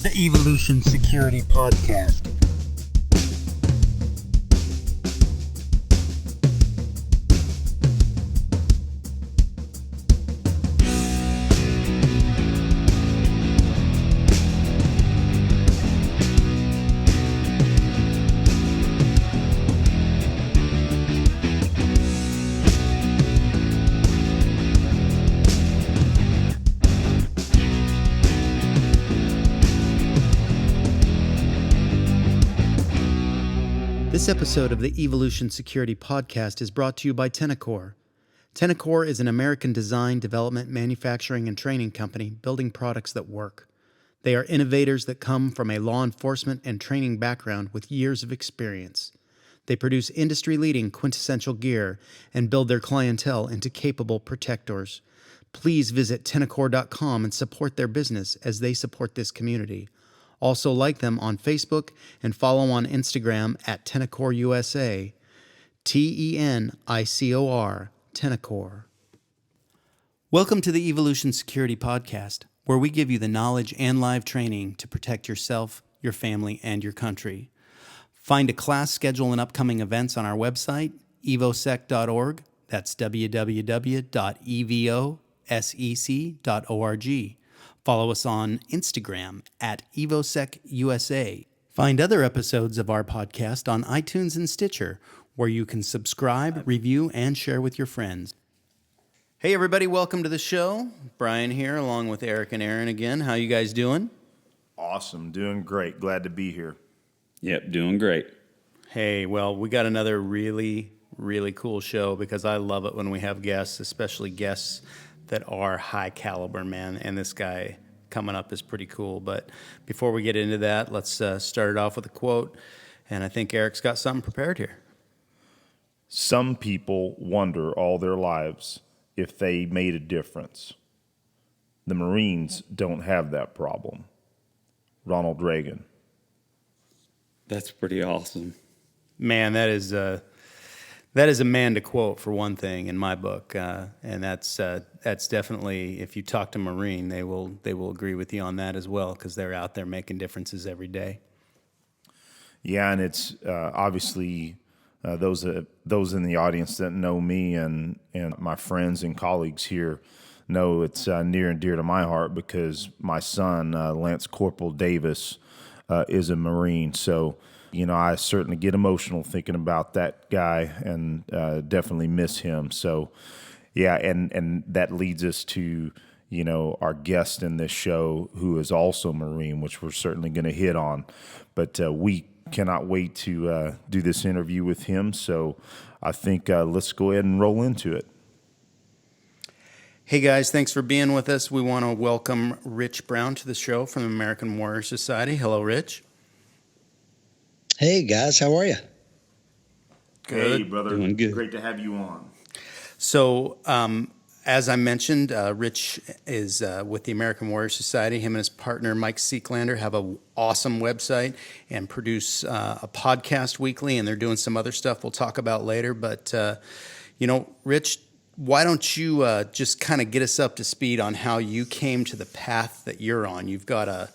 the Evolution Security Podcast. This episode of the Evolution Security Podcast is brought to you by Tenacor. Tenacor is an American design, development, manufacturing, and training company building products that work. They are innovators that come from a law enforcement and training background with years of experience. They produce industry-leading quintessential gear and build their clientele into capable protectors. Please visit Tenacor.com and support their business as they support this community. Also like them on Facebook and follow on Instagram at Tenacor USA, Tenicor, Tenacor. Welcome to the Evolution Security Podcast, where we give you the knowledge and live training to protect yourself, your family, and your country. Find a class schedule and upcoming events on our website, evosec.org. That's www.evosec.org. Follow us on Instagram at EvoSecUSA. Find other episodes of our podcast on iTunes and Stitcher, where you can subscribe, review, and share with your friends. Hey everybody, welcome to the show. Brian here, along with Eric and Aaron again. How you guys doing? Awesome, doing great. Glad to be here. Yep, doing great. Hey, well, we got another really cool show because I love it when we have guests, especially guests that are high caliber, man. And this guy coming up is pretty cool. But before we get into that, let's start it off with a quote. And I think Eric's got something prepared here. Some people wonder all their lives if they made a difference. The Marines don't have that problem. Ronald Reagan. That's pretty awesome. Man, that is a man to quote, for one thing, in my book, and that's definitely, if you talk to Marine, they will agree with you on that as well, because they're out there making differences every day. Yeah, and it's obviously those in the audience that know me and my friends and colleagues here know it's near and dear to my heart because my son, Lance Corporal Davis, is a Marine, so. You know, I certainly get emotional thinking about that guy and definitely miss him. So, yeah, and that leads us to, you know, our guest in this show who is also Marine, which we're certainly going to hit on. But we cannot wait to do this interview with him. So I think let's go ahead and roll into it. Hey guys, thanks for being with us. We want to welcome Rich Brown to the show from the American Warrior Society. Hello, Rich. Hey guys, how are you? Good. Hey brother, doing good. Great to have you on. So, as I mentioned, Rich is with the American Warrior Society. Him and his partner Mike Seeklander have an awesome website and produce a podcast weekly, and they're doing some other stuff we'll talk about later. But you know, Rich, why don't you just kind of get us up to speed on how you came to the path that you're on? You've got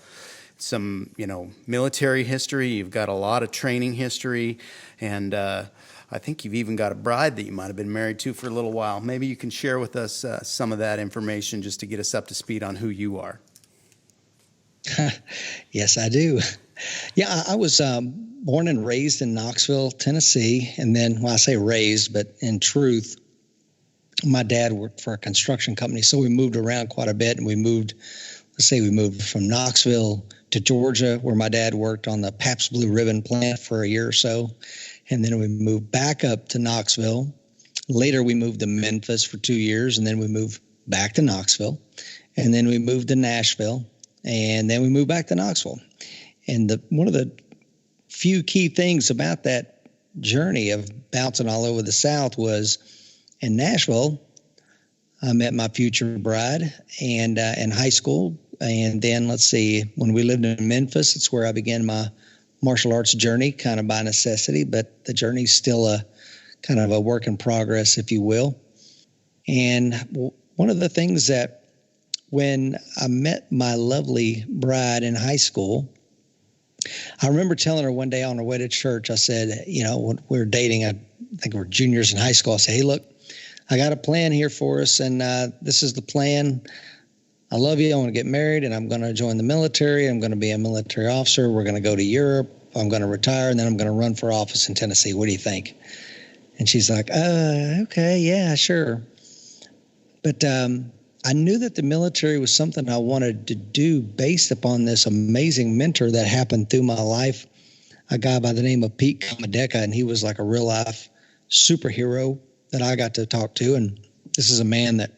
some, you know, military history. You've got a lot of training history, and I think you've even got a bride that you might have been married to for a little while. Maybe you can share with us some of that information just to get us up to speed on who you are. Yes, I do. Yeah, I was born and raised in Knoxville, Tennessee, and then, well, I say raised, but in truth, my dad worked for a construction company, so we moved around quite a bit, and we moved from Knoxville to Georgia, where my dad worked on the Pabst Blue Ribbon plant for a year or so. And then we moved back up to Knoxville. Later, we moved to Memphis for 2 years, and then we moved back to Knoxville. And then we moved to Nashville, and then we moved back to Knoxville. And one of the few key things about that journey of bouncing all over the South was in Nashville, I met my future bride and in high school. And then, when we lived in Memphis, it's where I began my martial arts journey, kind of by necessity, but the journey's still a kind of a work in progress, if you will. And one of the things that when I met my lovely bride in high school, I remember telling her one day on our way to church, I said, when we were dating, I think we were juniors in high school. I said, hey, look, I got a plan here for us, and this is the plan. I love you. I want to get married, and I'm going to join the military. I'm going to be a military officer. We're going to go to Europe. I'm going to retire, and then I'm going to run for office in Tennessee. What do you think? And she's like, okay, yeah, sure. But I knew that the military was something I wanted to do based upon this amazing mentor that happened through my life, a guy by the name of Pete Kamadeka, and he was like a real-life superhero that I got to talk to. And this is a man that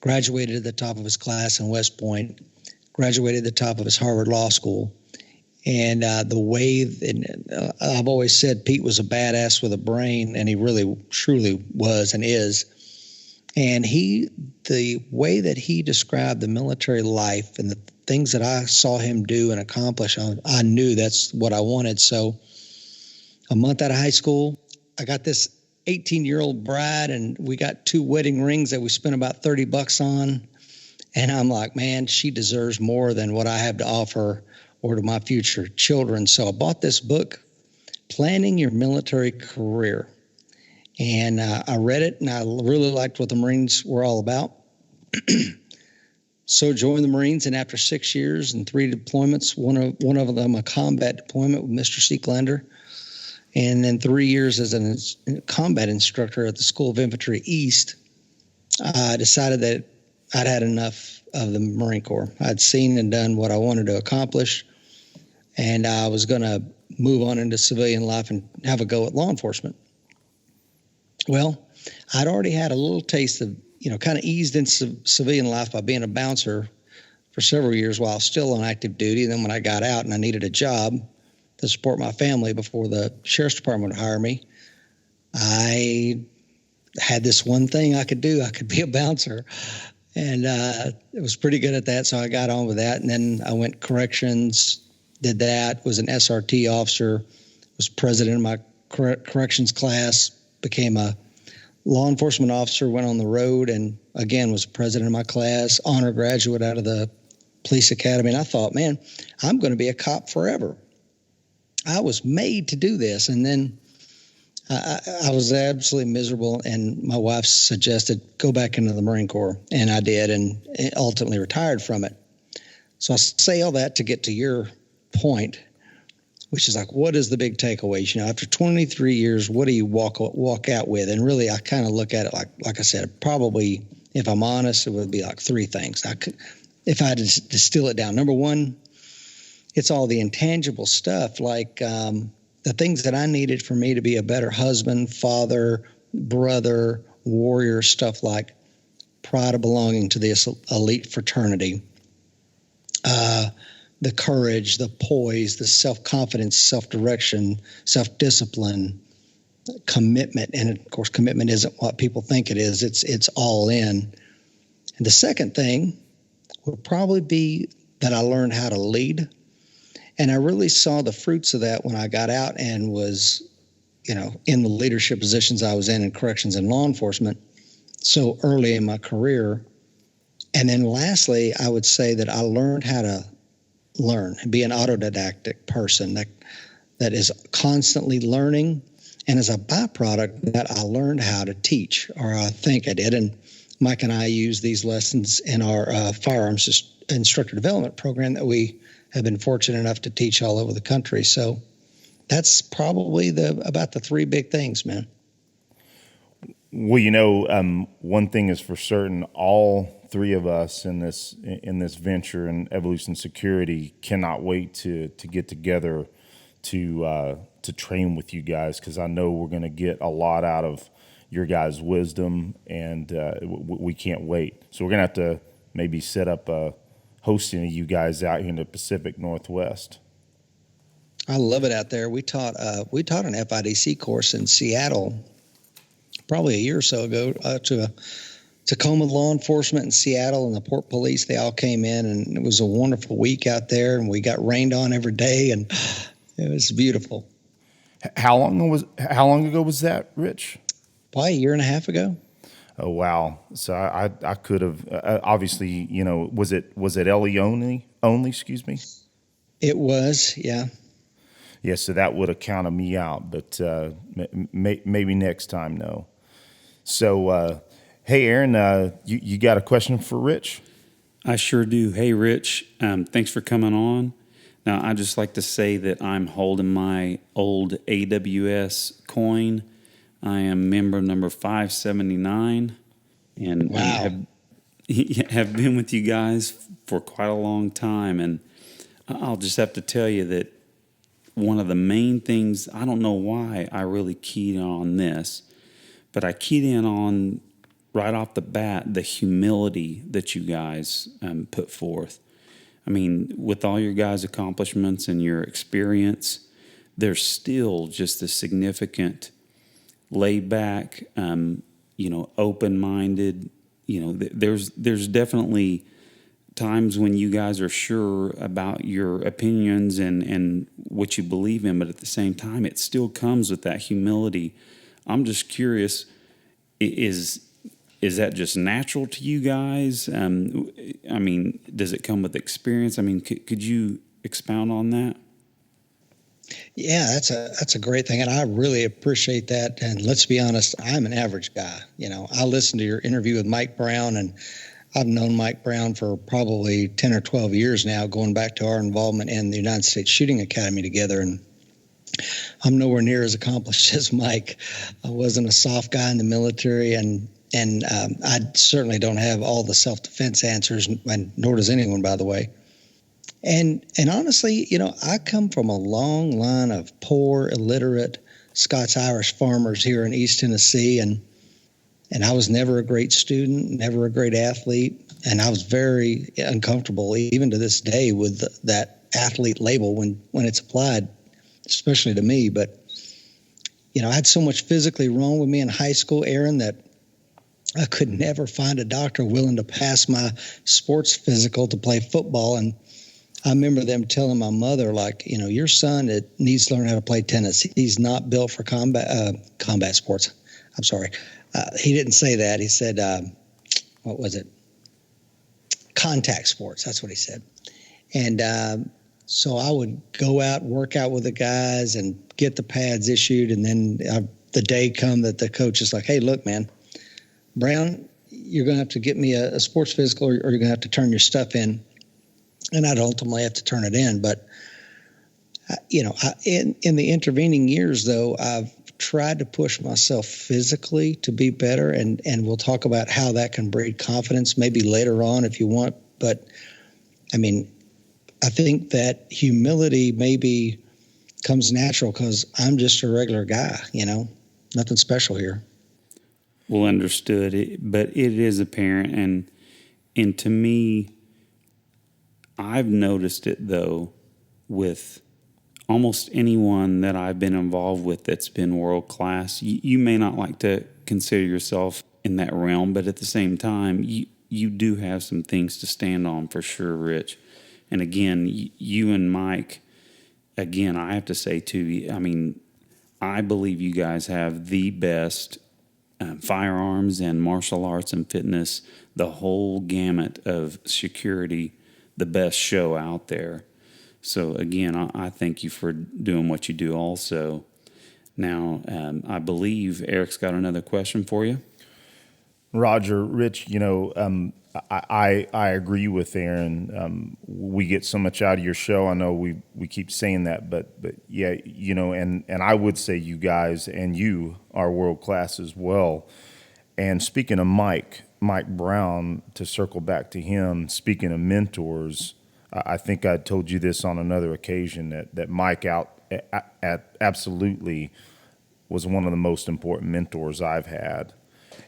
graduated at the top of his class in West Point, graduated at the top of his Harvard Law School. And the way that, I've always said Pete was a badass with a brain, and he really, truly was and is. And the way that he described the military life and the things that I saw him do and accomplish, I knew that's what I wanted. So a month out of high school, I got this 18-year-old bride, and we got 2 wedding rings that we spent about $30 on. And I'm like, man, she deserves more than what I have to offer or to my future children. So I bought this book, Planning Your Military Career. And I read it, and I really liked what the Marines were all about. So joined the Marines, and after 6 years and 3 deployments, one of them a combat deployment with Mr. Seeklander, and then 3 years as a combat instructor at the School of Infantry East, I decided that I'd had enough of the Marine Corps. I'd seen and done what I wanted to accomplish, and I was going to move on into civilian life and have a go at law enforcement. Well, I'd already had a little taste of, kind of eased into civilian life by being a bouncer for several years while still on active duty. And then when I got out and I needed a job to support my family before the sheriff's department would hire me, I had this one thing I could do. I could be a bouncer. And it was pretty good at that, so I got on with that. And then I went corrections, did that, was an SRT officer, was president of my corrections class, became a law enforcement officer, went on the road, and again was president of my class, honor graduate out of the police academy. And I thought, man, I'm going to be a cop forever. I was made to do this. And then I was absolutely miserable, and my wife suggested go back into the Marine Corps, and I did, and ultimately retired from it. So I say all that to get to your point, which is like, what is the big takeaways? After 23 years, what do you walk out with? And really, I kind of look at it like I said, probably, if I'm honest, it would be like 3 things. If I had to distill it down. Number one, it's all the intangible stuff, like the things that I needed for me to be a better husband, father, brother, warrior, stuff like pride of belonging to this elite fraternity, the courage, the poise, the self-confidence, self-direction, self-discipline, commitment. And of course, commitment isn't what people think it is. It's all in. And the second thing would probably be that I learned how to lead. And I really saw the fruits of that when I got out and was, in the leadership positions I was in corrections and law enforcement so early in my career. And then lastly, I would say that I learned how to learn and be an autodidactic person that is constantly learning. And as a byproduct, that I learned how to teach, or I think I did. And Mike and I use these lessons in our firearms instructor development program that we have been fortunate enough to teach all over the country. So that's probably about the 3 big things, man. Well, one thing is for certain, all 3 of us in this venture in Evolution Security cannot wait to get together to train with you guys, because I know we're going to get a lot out of your guys' wisdom, and we can't wait. So we're going to have to maybe set up hosting of you guys out here in the Pacific Northwest. I love it out there. We taught an FIDC course in Seattle probably a year or so ago to a Tacoma law enforcement in Seattle and the Port Police. They all came in, and it was a wonderful week out there, and we got rained on every day, and it was beautiful. How long ago was that, Rich? Probably a year and a half ago. Oh wow! So I could have obviously, was it LE only? Excuse me. It was, yeah. Yeah, so that would have counted me out, but maybe next time, no. So, hey, Aaron, you got a question for Rich? I sure do. Hey, Rich, thanks for coming on. Now, I just like to say that I'm holding my old AWS coin. I am member number 579, and Wow. have been with you guys for quite a long time. And I'll just have to tell you that one of the main things, I don't know why I really keyed in on this, but I keyed in on right off the bat the humility that you guys put forth. I mean, with all your guys' accomplishments and your experience, there's still just a significant laid back, open minded. There's definitely times when you guys are sure about your opinions and what you believe in, but at the same time, it still comes with that humility. I'm just curious, is that just natural to you guys? I mean, does it come with experience? I mean, could you expound on that? Yeah, that's a great thing, and I really appreciate that. And let's be honest, I'm an average guy. I listened to your interview with Mike Brown, and I've known Mike Brown for probably 10 or 12 years now, going back to our involvement in the United States Shooting Academy together. And I'm nowhere near as accomplished as Mike. I wasn't a soft guy in the military, and I certainly don't have all the self-defense answers, and nor does anyone, by the way. And honestly, I come from a long line of poor, illiterate Scots-Irish farmers here in East Tennessee, and I was never a great student, never a great athlete, and I was very uncomfortable, even to this day, with that athlete label when it's applied, especially to me. But I had so much physically wrong with me in high school, Aaron, that I could never find a doctor willing to pass my sports physical to play football. And I remember them telling my mother, like, your son needs to learn how to play tennis. He's not built for combat sports. I'm sorry. He didn't say that. He said, what was it? Contact sports. That's what he said. And so I would go out, work out with the guys, and get the pads issued. And then the day come that the coach is like, hey, look, man, Brown, you're going to have to get me a sports physical, or you're going to have to turn your stuff in. And I'd ultimately have to turn it in. But, in the intervening years, though, I've tried to push myself physically to be better. And we'll talk about how that can breed confidence maybe later on if you want. But, I mean, I think that humility maybe comes natural because I'm just a regular guy, nothing special here. Well, understood. But it is apparent. And to me, I've noticed it, though, with almost anyone that I've been involved with that's been world class. You may not like to consider yourself in that realm, but at the same time, you do have some things to stand on for sure, Rich. And again, you and Mike, again, I have to say, too, I mean, I believe you guys have the best firearms and martial arts and fitness, the whole gamut of security, the best show out there. So again, I thank you for doing what you do also. Now, I believe Eric's got another question for you. Roger, Rich, I agree with Aaron. We get so much out of your show. I know we keep saying that, but yeah, and I would say you guys and you are world class as well. And speaking of Mike Brown, to circle back to him, speaking of mentors, I think I told you this on another occasion that Mike absolutely was one of the most important mentors I've had.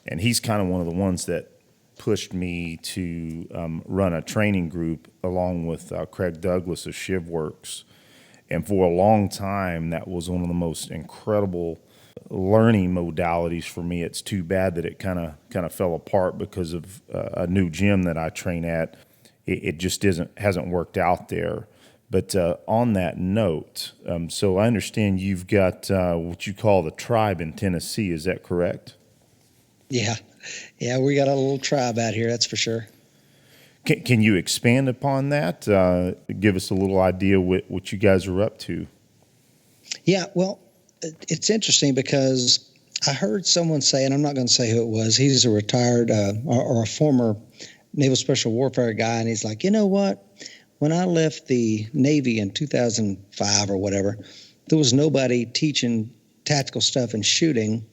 And he's kind of one of the ones that pushed me to run a training group along with Craig Douglas of ShivWorks. And for a long time, that was one of the most incredible learning modalities for me. It's too bad that it kind of fell apart because of a new gym that I train at. It just hasn't worked out there. But on that note, so I understand you've got what you call the tribe in Tennessee. Is that correct? Yeah, Yeah, we got a little tribe out here, that's for sure. Can you expand upon that? Give us a little idea what you guys are up to. Yeah, well, it's interesting because I heard someone say, and I'm not going to say who it was. He's a retired or a former Naval Special Warfare guy, and he's like, you know what? When I left the Navy in 2005 or whatever, there was nobody teaching tactical stuff and shooting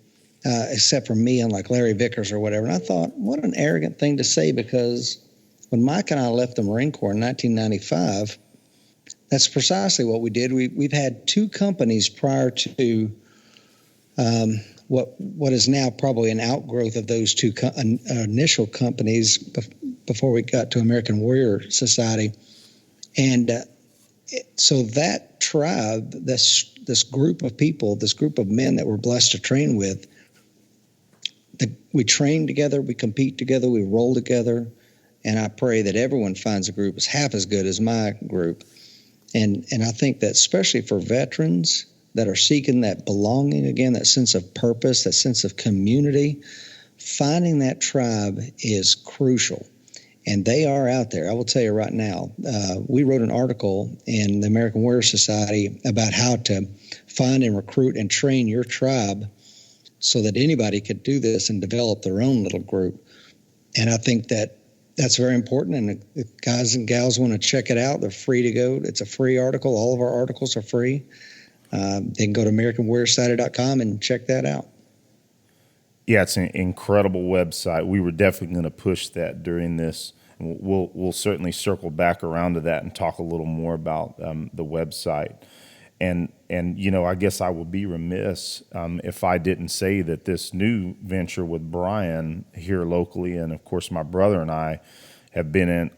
except for me and like Larry Vickers or whatever. And I thought, what an arrogant thing to say, because when Mike and I left the Marine Corps in 1995, that's precisely what we did. We've had two companies prior to what is now probably an outgrowth of those two initial companies before we got to American Warrior Society. And so that tribe, this group of people, this group of men that we're blessed to train with, we train together, we compete together, we roll together, and I pray that everyone finds a group that's half as good as my group. And I think that especially for veterans that are seeking that belonging again, that sense of purpose, that sense of community, finding that tribe is crucial. And they are out there. I will tell you right now, we wrote an article in the American Warrior Society about how to find and recruit and train your tribe so that anybody could do this and develop their own little group. And I think that that's very important. And if guys and gals want to check it out, they're free to go. It's a free article. All of our articles are free. They can go to AmericanWarriorSociety.com and check that out. Yeah, it's an incredible website. We were definitely going to push that during this. We'll certainly circle back around to that and talk a little more about the website. And you know, I guess I would be remiss if I didn't say that this new venture with Brian here locally, and of course my brother and I have been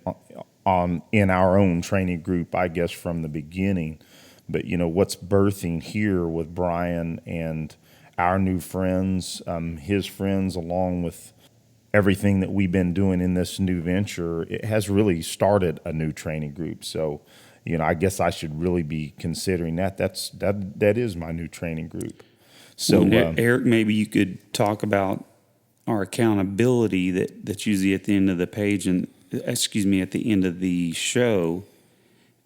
in our own training group, I guess, from the beginning. But you know, what's birthing here with Brian and our new friends, his friends, along with everything that we've been doing in this new venture, it has really started a new training group. So, you know, I guess I should really be considering that. That is my new training group. So, well, Eric, maybe you could talk about our accountability that's usually at the end of the page and at the end of the show,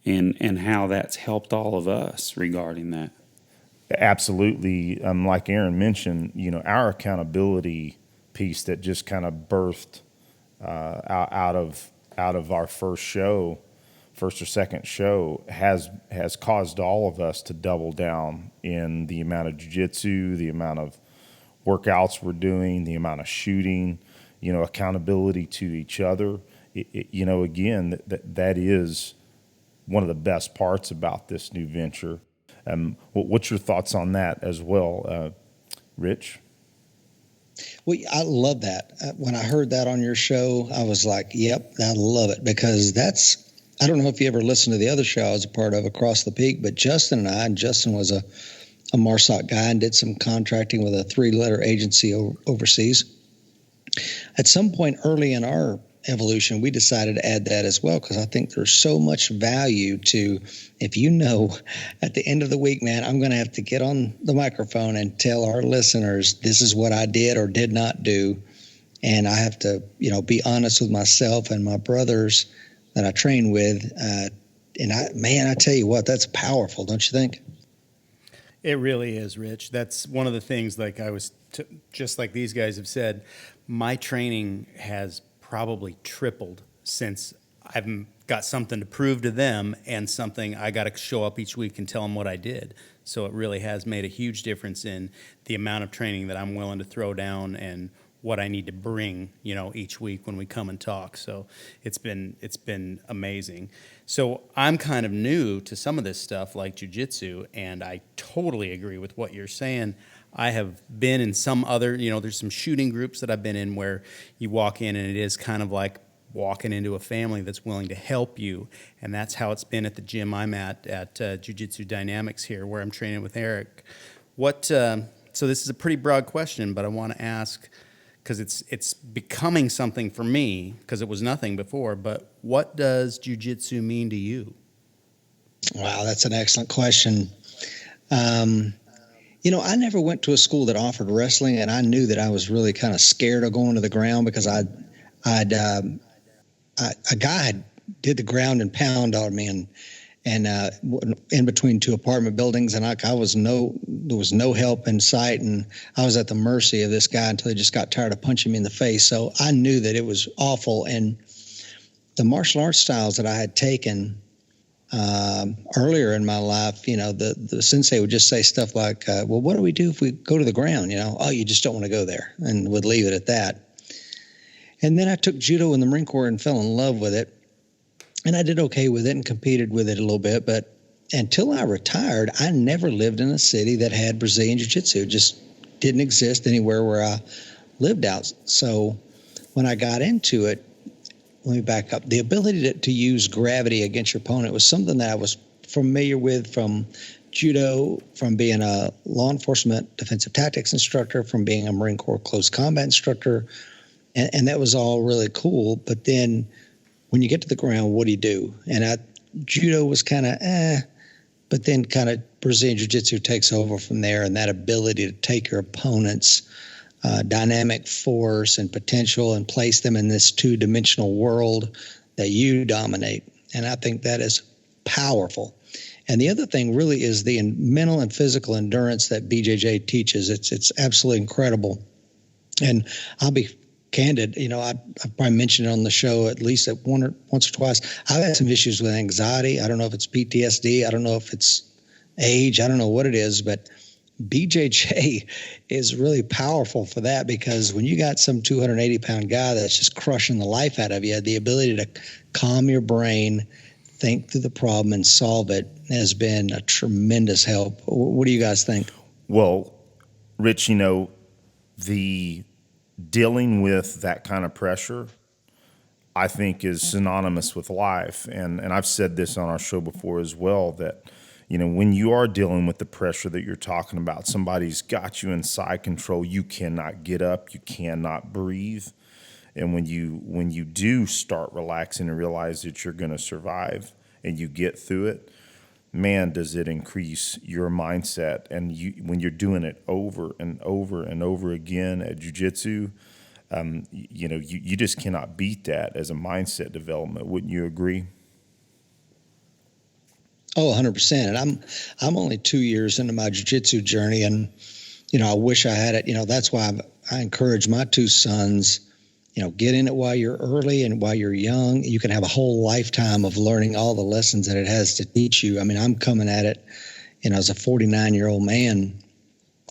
and how that's helped all of us regarding that. Absolutely. Like Aaron mentioned, you know, our accountability piece that just kind of birthed out of our first or second show has caused all of us to double down in the amount of jiu-jitsu, the amount of workouts we're doing, the amount of shooting, you know, accountability to each other. You know, again, that is one of the best parts about this new venture. What's your thoughts on that as well, Rich? Well, I love that. When I heard that on your show, I was like, yep, I love it, because I don't know if you ever listened to the other show I was a part of, Across the Peak, but Justin was a MARSOC guy and did some contracting with a 3-letter agency overseas. At some point early in our evolution, we decided to add that as well, because I think there's so much value to, if you know, at the end of the week, man, I'm going to have to get on the microphone and tell our listeners this is what I did or did not do. And I have to, you know, be honest with myself and my brothers that I train with. I tell you what, that's powerful, don't you think? It really is, Rich. That's one of the things, like just like these guys have said, my training has probably tripled since I've got something to prove to them and something I got to show up each week and tell them what I did. So it really has made a huge difference in the amount of training that I'm willing to throw down and what I need to bring, you know, each week when we come and talk. So it's been amazing. So I'm kind of new to some of this stuff like jiu-jitsu, and I totally agree with what you're saying. I have been in some other, you know, there's some shooting groups that I've been in where you walk in and it is kind of like walking into a family that's willing to help you. And that's how it's been at the gym I'm at Jiu-Jitsu Dynamics here, where I'm training with Eric. So this is a pretty broad question, but I want to ask, because it's becoming something for me, because it was nothing before, but what does jiu-jitsu mean to you? Wow, that's an excellent question. I never went to a school that offered wrestling, and I knew that I was really kind of scared of going to the ground because a guy had did the ground and pound on me, and in between two apartment buildings, and there was no help in sight, and I was at the mercy of this guy until he just got tired of punching me in the face. So I knew that it was awful, and the martial arts styles that I had taken earlier in my life, the sensei would just say stuff like, well, what do we do if we go to the ground? Oh, you just don't want to go there, and would leave it at that. And then I took judo in the Marine Corps and fell in love with it. And I did okay with it and competed with it a little bit. But until I retired, I never lived in a city that had Brazilian Jiu-Jitsu. It just didn't exist anywhere where I lived out. So when I got into it, let me back up. The ability to use gravity against your opponent was something that I was familiar with from judo, from being a law enforcement defensive tactics instructor, from being a Marine Corps close combat instructor. And that was all really cool. But then when you get to the ground, what do you do? And judo was kind of but then kind of Brazilian Jiu-Jitsu takes over from there, and that ability to take your opponent's dynamic force and potential and place them in this two-dimensional world that you dominate. And I think that is powerful. And the other thing really is the mental and physical endurance that BJJ teaches. It's absolutely incredible. And I'll be candid, I've probably mentioned it on the show at least once or twice. I've had some issues with anxiety. I don't know if it's PTSD. I don't know if it's age. I don't know what it is, but BJJ is really powerful for that, because when you got some 280-pound guy that's just crushing the life out of you, the ability to calm your brain, think through the problem, and solve it has been a tremendous help. What do you guys think? Well, Rich, the dealing with that kind of pressure, I think, is synonymous with life. And I've said this on our show before as well, that, when you are dealing with the pressure that you're talking about, somebody's got you in side control, you cannot get up, you cannot breathe. And when you do start relaxing and realize that you're going to survive and you get through it, man, does it increase your mindset. And when you're doing it over and over and over again at jiu-jitsu, you just cannot beat that as a mindset development. Wouldn't you agree? Oh, 100%. And I'm only 2 years into my jiu-jitsu journey, and I wish I had it. That's why I encourage my two sons, get in it while you're early and while you're young. You can have a whole lifetime of learning all the lessons that it has to teach you. I mean, I'm coming at it, as a 49-year-old man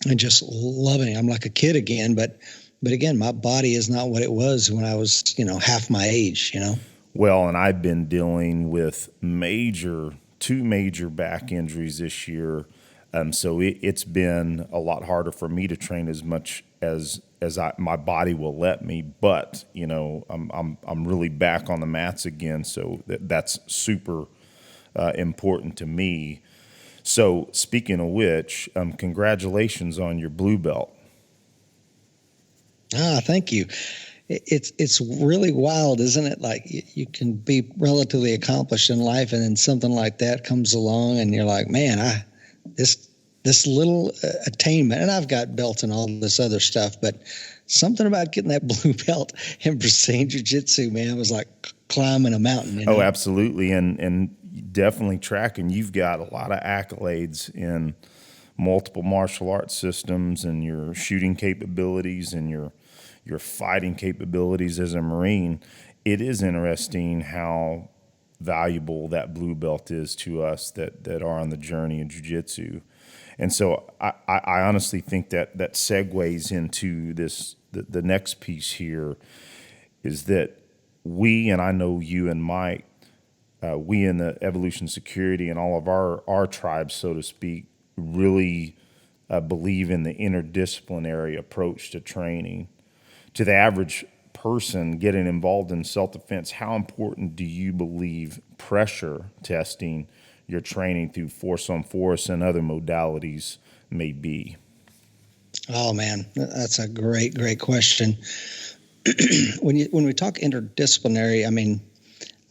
and just loving it. I'm like a kid again, but again, my body is not what it was when I was, half my age, Well, and I've been dealing with two major back injuries this year. So it's been a lot harder for me to train as much as my body will let me. But I'm really back on the mats again, so that's super important to me. So speaking of which, congratulations on your blue belt. Thank you. It's really wild, isn't it? Like you can be relatively accomplished in life, and then something like that comes along, and you're like, man, this little attainment, and I've got belts and all this other stuff, but something about getting that blue belt in Brazilian Jiu-Jitsu, man, was like climbing a mountain. Oh, absolutely, and definitely tracking. You've got a lot of accolades in multiple martial arts systems, and your shooting capabilities, and your fighting capabilities as a Marine. It is interesting how valuable that blue belt is to us that are on the journey in jiu-jitsu. And so I honestly think that segues into the next piece here, is that we, and I know you and Mike, we in the Evolution Security and all of our tribes, so to speak, really believe in the interdisciplinary approach to training. To the average person getting involved in self-defense, how important do you believe pressure testing your training through force on force and other modalities may be? Oh man, that's a great question. When we talk interdisciplinary, I mean,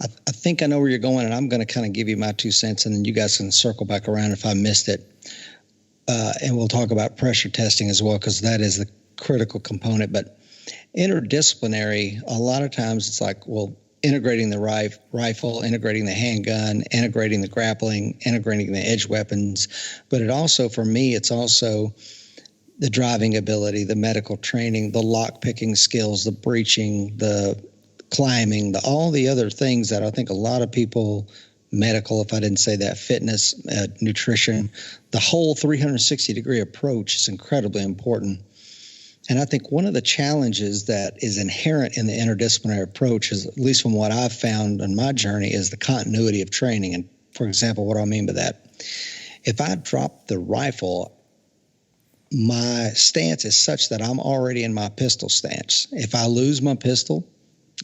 I think I know where you're going, and I'm going to kind of give you my 2 cents, and then you guys can circle back around if I missed it. and we'll talk about pressure testing as well, because that is the critical component. But interdisciplinary, a lot of times it's like, well, integrating the rifle, integrating the handgun, integrating the grappling, integrating the edge weapons. But it also, for me, it's also the driving ability, the medical training, the lock picking skills, the breaching, the climbing, all the other things that I think a lot of people, medical, if I didn't say that, fitness, nutrition, the whole 360-degree approach is incredibly important. And I think one of the challenges that is inherent in the interdisciplinary approach is, at least from what I've found in my journey, is the continuity of training. And for example, what do I mean by that? If I drop the rifle, my stance is such that I'm already in my pistol stance. If I lose my pistol,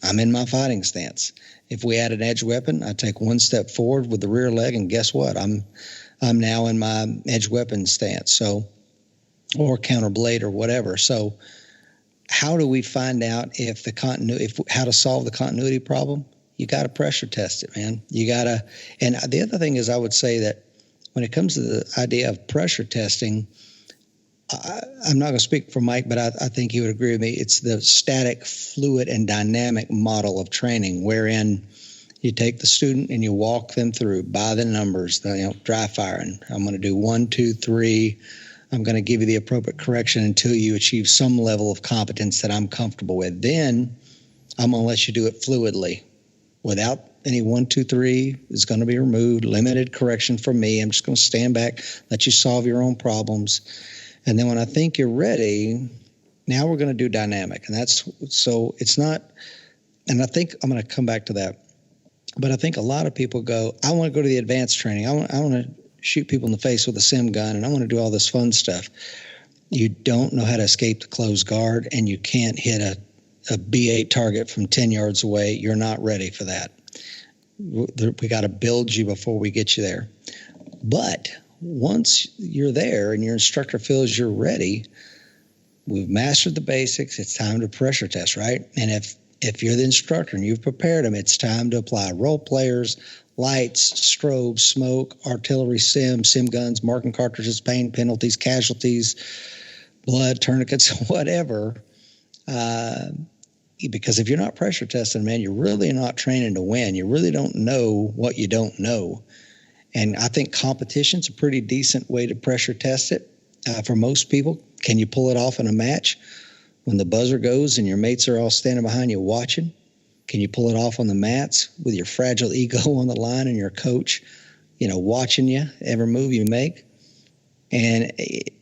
I'm in my fighting stance. If we add an edge weapon, I take one step forward with the rear leg, and guess what? I'm now in my edge weapon stance. So, or counter blade or whatever. So how do we find out if how to solve the continuity problem? You got to pressure test it, man. You got to, and the other thing is, I would say that when it comes to the idea of pressure testing, I'm not going to speak for Mike, but I think he would agree with me. It's the static, fluid, and dynamic model of training, wherein you take the student and you walk them through by the numbers, dry firing. I'm going to do 1, 2, 3. I'm going to give you the appropriate correction until you achieve some level of competence that I'm comfortable with. Then I'm going to let you do it fluidly without any 1, 2, 3 is going to be removed, limited correction from me. I'm just going to stand back, let you solve your own problems. And then when I think you're ready, now we're going to do dynamic. And so it's not, and I think I'm going to come back to that. But I think a lot of people go, I want to go to the advanced training. I want to shoot people in the face with a sim gun, and I want to do all this fun stuff. You don't know how to escape the closed guard, and you can't hit a B8 target from 10 yards away. You're not ready for that. We got to build you before we get you there. But once you're there and your instructor feels you're ready, we've mastered the basics. It's time to pressure test, right? And if you're the instructor and you've prepared them, it's time to apply role players, lights, strobes, smoke, artillery, sim guns, marking cartridges, pain penalties, casualties, blood, tourniquets, whatever. Because if you're not pressure testing, man, you're really not training to win. You really don't know what you don't know. And I think competition's a pretty decent way to pressure test it for most people. Can you pull it off in a match when the buzzer goes and your mates are all standing behind you watching? Can you pull it off on the mats with your fragile ego on the line and your coach, watching you every move you make? And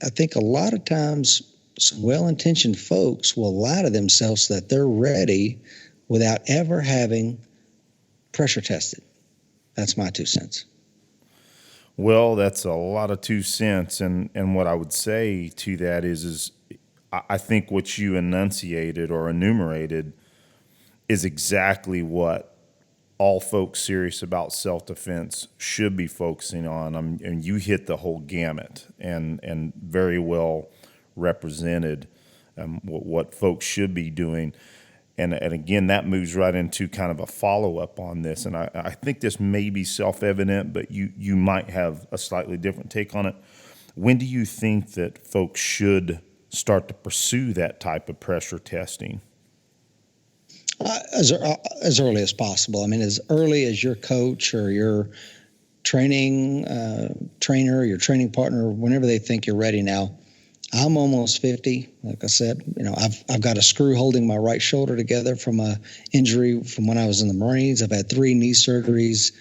I think a lot of times some well-intentioned folks will lie to themselves that they're ready without ever having pressure tested. That's my 2 cents. Well, that's a lot of 2 cents. And what I would say to that is I think what you enunciated or enumerated is exactly what all folks serious about self-defense should be focusing on. And you hit the whole gamut and very well represented what folks should be doing. And again, that moves right into kind of a follow-up on this. And I think this may be self-evident, but you might have a slightly different take on it. When do you think that folks should start to pursue that type of pressure testing? As early as possible. I mean, as early as your coach or your trainer, your training partner, whenever they think you're ready. Now, I'm almost 50. Like I said, I've got a screw holding my right shoulder together from a injury from when I was in the Marines. I've had 3 knee surgeries.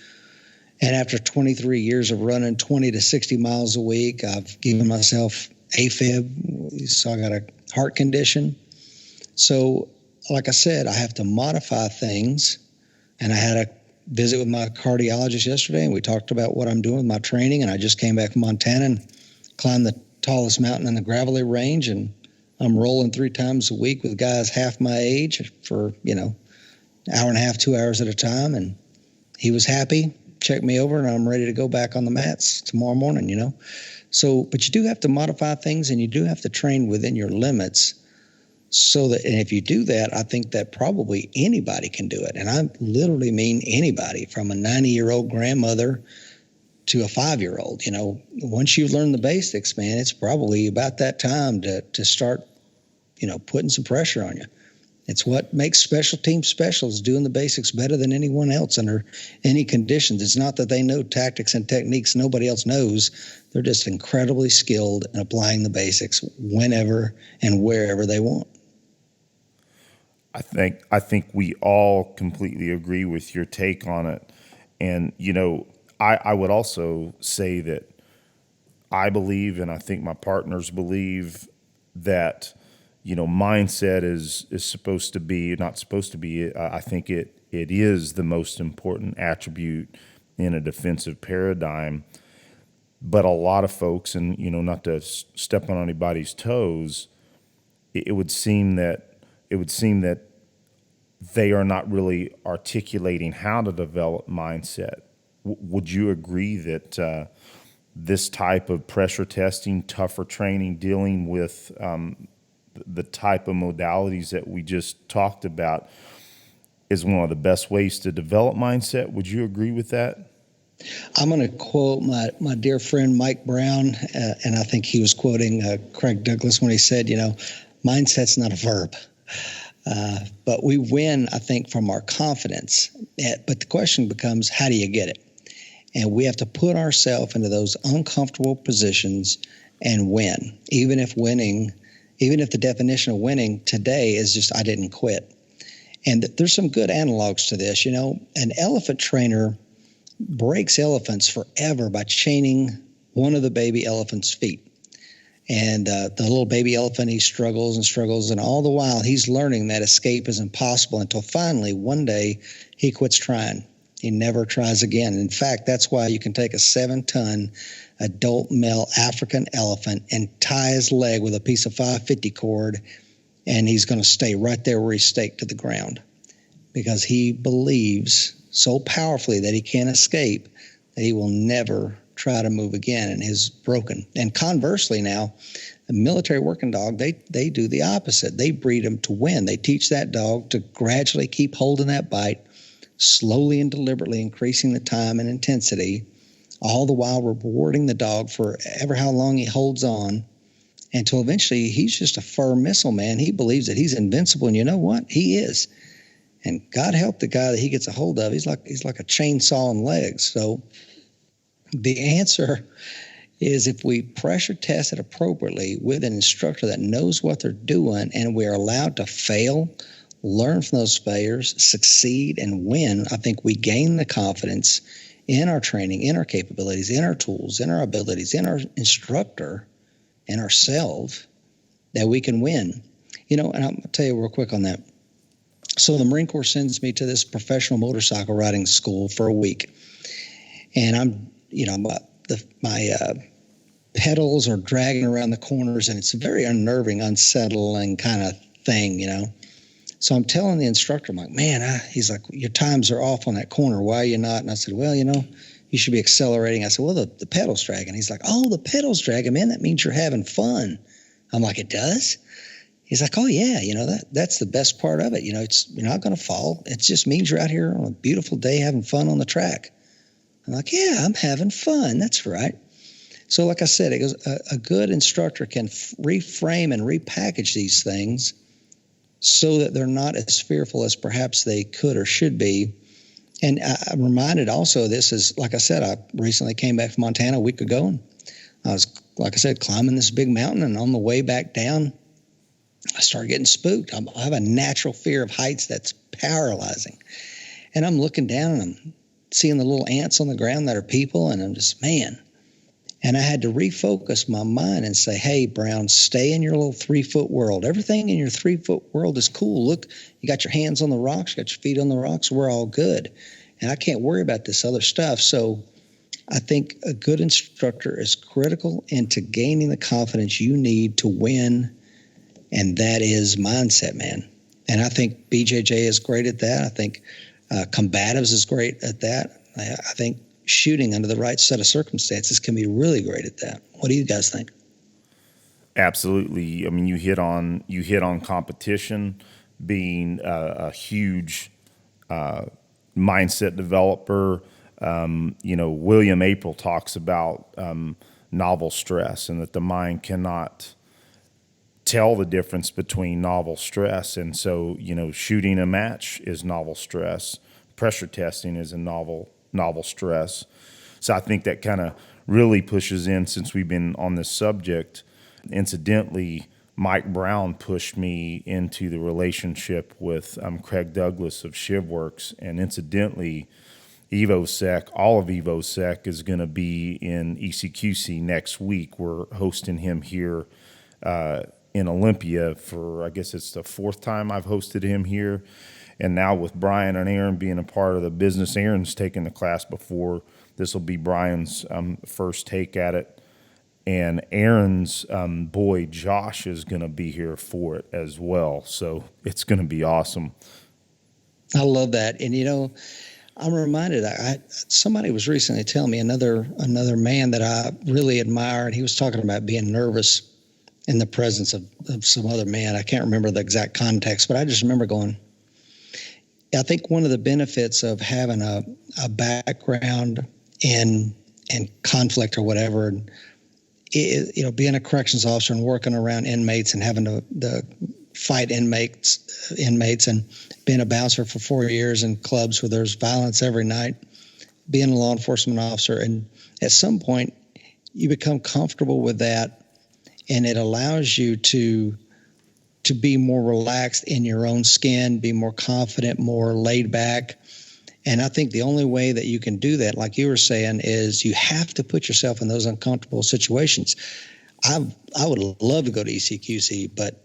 And after 23 years of running 20 to 60 miles a week, I've given myself AFib. So I got a heart condition. So, like I said, I have to modify things. And I had a visit with my cardiologist yesterday, and we talked about what I'm doing with my training. And I just came back from Montana and climbed the tallest mountain in the Gravelly Range, and I'm rolling 3 times a week with guys half my age for, hour and a half, 2 hours at a time. And he was happy, checked me over, and I'm ready to go back on the mats tomorrow morning, So, but you do have to modify things, and you do have to train within your limits. So that, and if you do that, I think that probably anybody can do it. And I literally mean anybody, from a 90-year-old grandmother to a 5-year-old. Once you've learned the basics, man, it's probably about that time to start, putting some pressure on you. It's what makes special teams special, is doing the basics better than anyone else under any conditions. It's not that they know tactics and techniques nobody else knows. They're just incredibly skilled in applying the basics whenever and wherever they want. I think we all completely agree with your take on it. And, I would also say that I believe, and I think my partners believe, that mindset is supposed to be, not supposed to be, I think it is the most important attribute in a defensive paradigm. But a lot of folks, and not to step on anybody's toes, it would seem that they are not really articulating how to develop mindset. Would you agree that this type of pressure testing, tougher training, dealing with the type of modalities that we just talked about is one of the best ways to develop mindset? Would you agree with that? I'm going to quote my dear friend Mike Brown, and I think he was quoting Craig Douglas when he said, mindset's not a verb. But we win, I think, from our confidence. But the question becomes, how do you get it? And we have to put ourselves into those uncomfortable positions and win, even if the definition of winning today is just, I didn't quit. And there's some good analogs to this. An elephant trainer breaks elephants forever by chaining one of the baby elephant's feet. And the little baby elephant, he struggles and struggles, and all the while he's learning that escape is impossible until finally one day he quits trying. He never tries again. In fact, that's why you can take a 7-ton adult male African elephant and tie his leg with a piece of 550 cord, and he's going to stay right there where he's staked to the ground, because he believes so powerfully that he can't escape that he will never try to move again and is broken. And conversely now, a military working dog, they do the opposite. They breed them to win. They teach that dog to gradually keep holding that bite, slowly and deliberately increasing the time and intensity, all the while rewarding the dog for ever how long he holds on, until eventually he's just a firm missile, man. He believes that he's invincible, and you know what? He is. And God help the guy that he gets a hold of. He's like a chainsaw on legs. So the answer is, if we pressure test it appropriately with an instructor that knows what they're doing, and we're allowed to fail, learn from those failures, succeed, and win, I think we gain the confidence in our training, in our capabilities, in our tools, in our abilities, in our instructor, and ourselves, that we can win. And I'm going to tell you real quick on that. So the Marine Corps sends me to this professional motorcycle riding school for a week. And I'm, my pedals are dragging around the corners, and it's a very unnerving, unsettling kind of thing, So I'm telling the instructor, I'm like, man, he's like, your times are off on that corner. Why are you not? And I said, well, you should be accelerating. I said, well, the pedal's dragging. He's like, oh, the pedal's dragging, man. That means you're having fun. I'm like, it does? He's like, oh, yeah, that's the best part of it. You're not going to fall. It just means you're out here on a beautiful day having fun on the track. I'm like, yeah, I'm having fun. That's right. So like I said, it goes, a good instructor can reframe and repackage these things so that they're not as fearful as perhaps they could or should be. And I'm reminded also of this is, like I said, I recently came back from Montana a week ago, and I was, like I said, climbing this big mountain, and on the way back down, I started getting spooked. I have a natural fear of heights that's paralyzing. And I'm looking down, and I'm seeing the little ants on the ground that are people, and I'm just, man. And I had to refocus my mind and say, hey, Brown, stay in your little 3-foot world. Everything in your 3-foot world is cool. Look, you got your hands on the rocks, you got your feet on the rocks. We're all good. And I can't worry about this other stuff. So I think a good instructor is critical into gaining the confidence you need to win, and that is mindset, man. And I think BJJ is great at that. I think combatives is great at that. I think shooting under the right set of circumstances can be really great at that. What do you guys think? Absolutely. I mean, you hit on competition being a huge mindset developer. William April talks about novel stress, and that the mind cannot tell the difference between novel stress. And so, shooting a match is novel stress. Pressure testing is a novel stress. So I think that kind of really pushes in, since we've been on this subject. Incidentally, Mike Brown pushed me into the relationship with Craig Douglas of ShivWorks, and incidentally, EvoSec, all of EvoSec is going to be in ECQC next week. We're hosting him here in Olympia for, I guess it's the fourth time I've hosted him here. And now with Brian and Aaron being a part of the business, Aaron's taken the class before. This will be Brian's first take at it. And Aaron's boy, Josh, is going to be here for it as well. So it's going to be awesome. I love that. And, I'm reminded, somebody was recently telling me, another man that I really admire, and he was talking about being nervous in the presence of some other man. I can't remember the exact context, but I just remember going, I think one of the benefits of having a background in conflict or whatever, being a corrections officer and working around inmates and having to fight inmates and being a bouncer for 4 years in clubs where there's violence every night, being a law enforcement officer. And at some point you become comfortable with that, and it allows you to be more relaxed in your own skin, be more confident, more laid back. And I think the only way that you can do that, like you were saying, is you have to put yourself in those uncomfortable situations. I would love to go to ECQC, but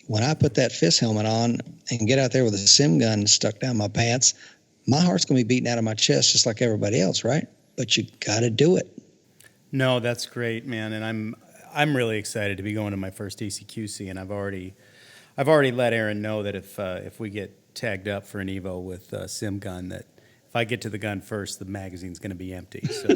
when I put that FIS helmet on and get out there with a sim gun stuck down my pants, my heart's going to be beating out of my chest just like everybody else, right? But you got to do it. No, that's great, man. And I'm really excited to be going to my first ECQC, and I've already let Aaron know that if we get tagged up for an Evo with a sim gun, that if I get to the gun first, the magazine's going to be empty. So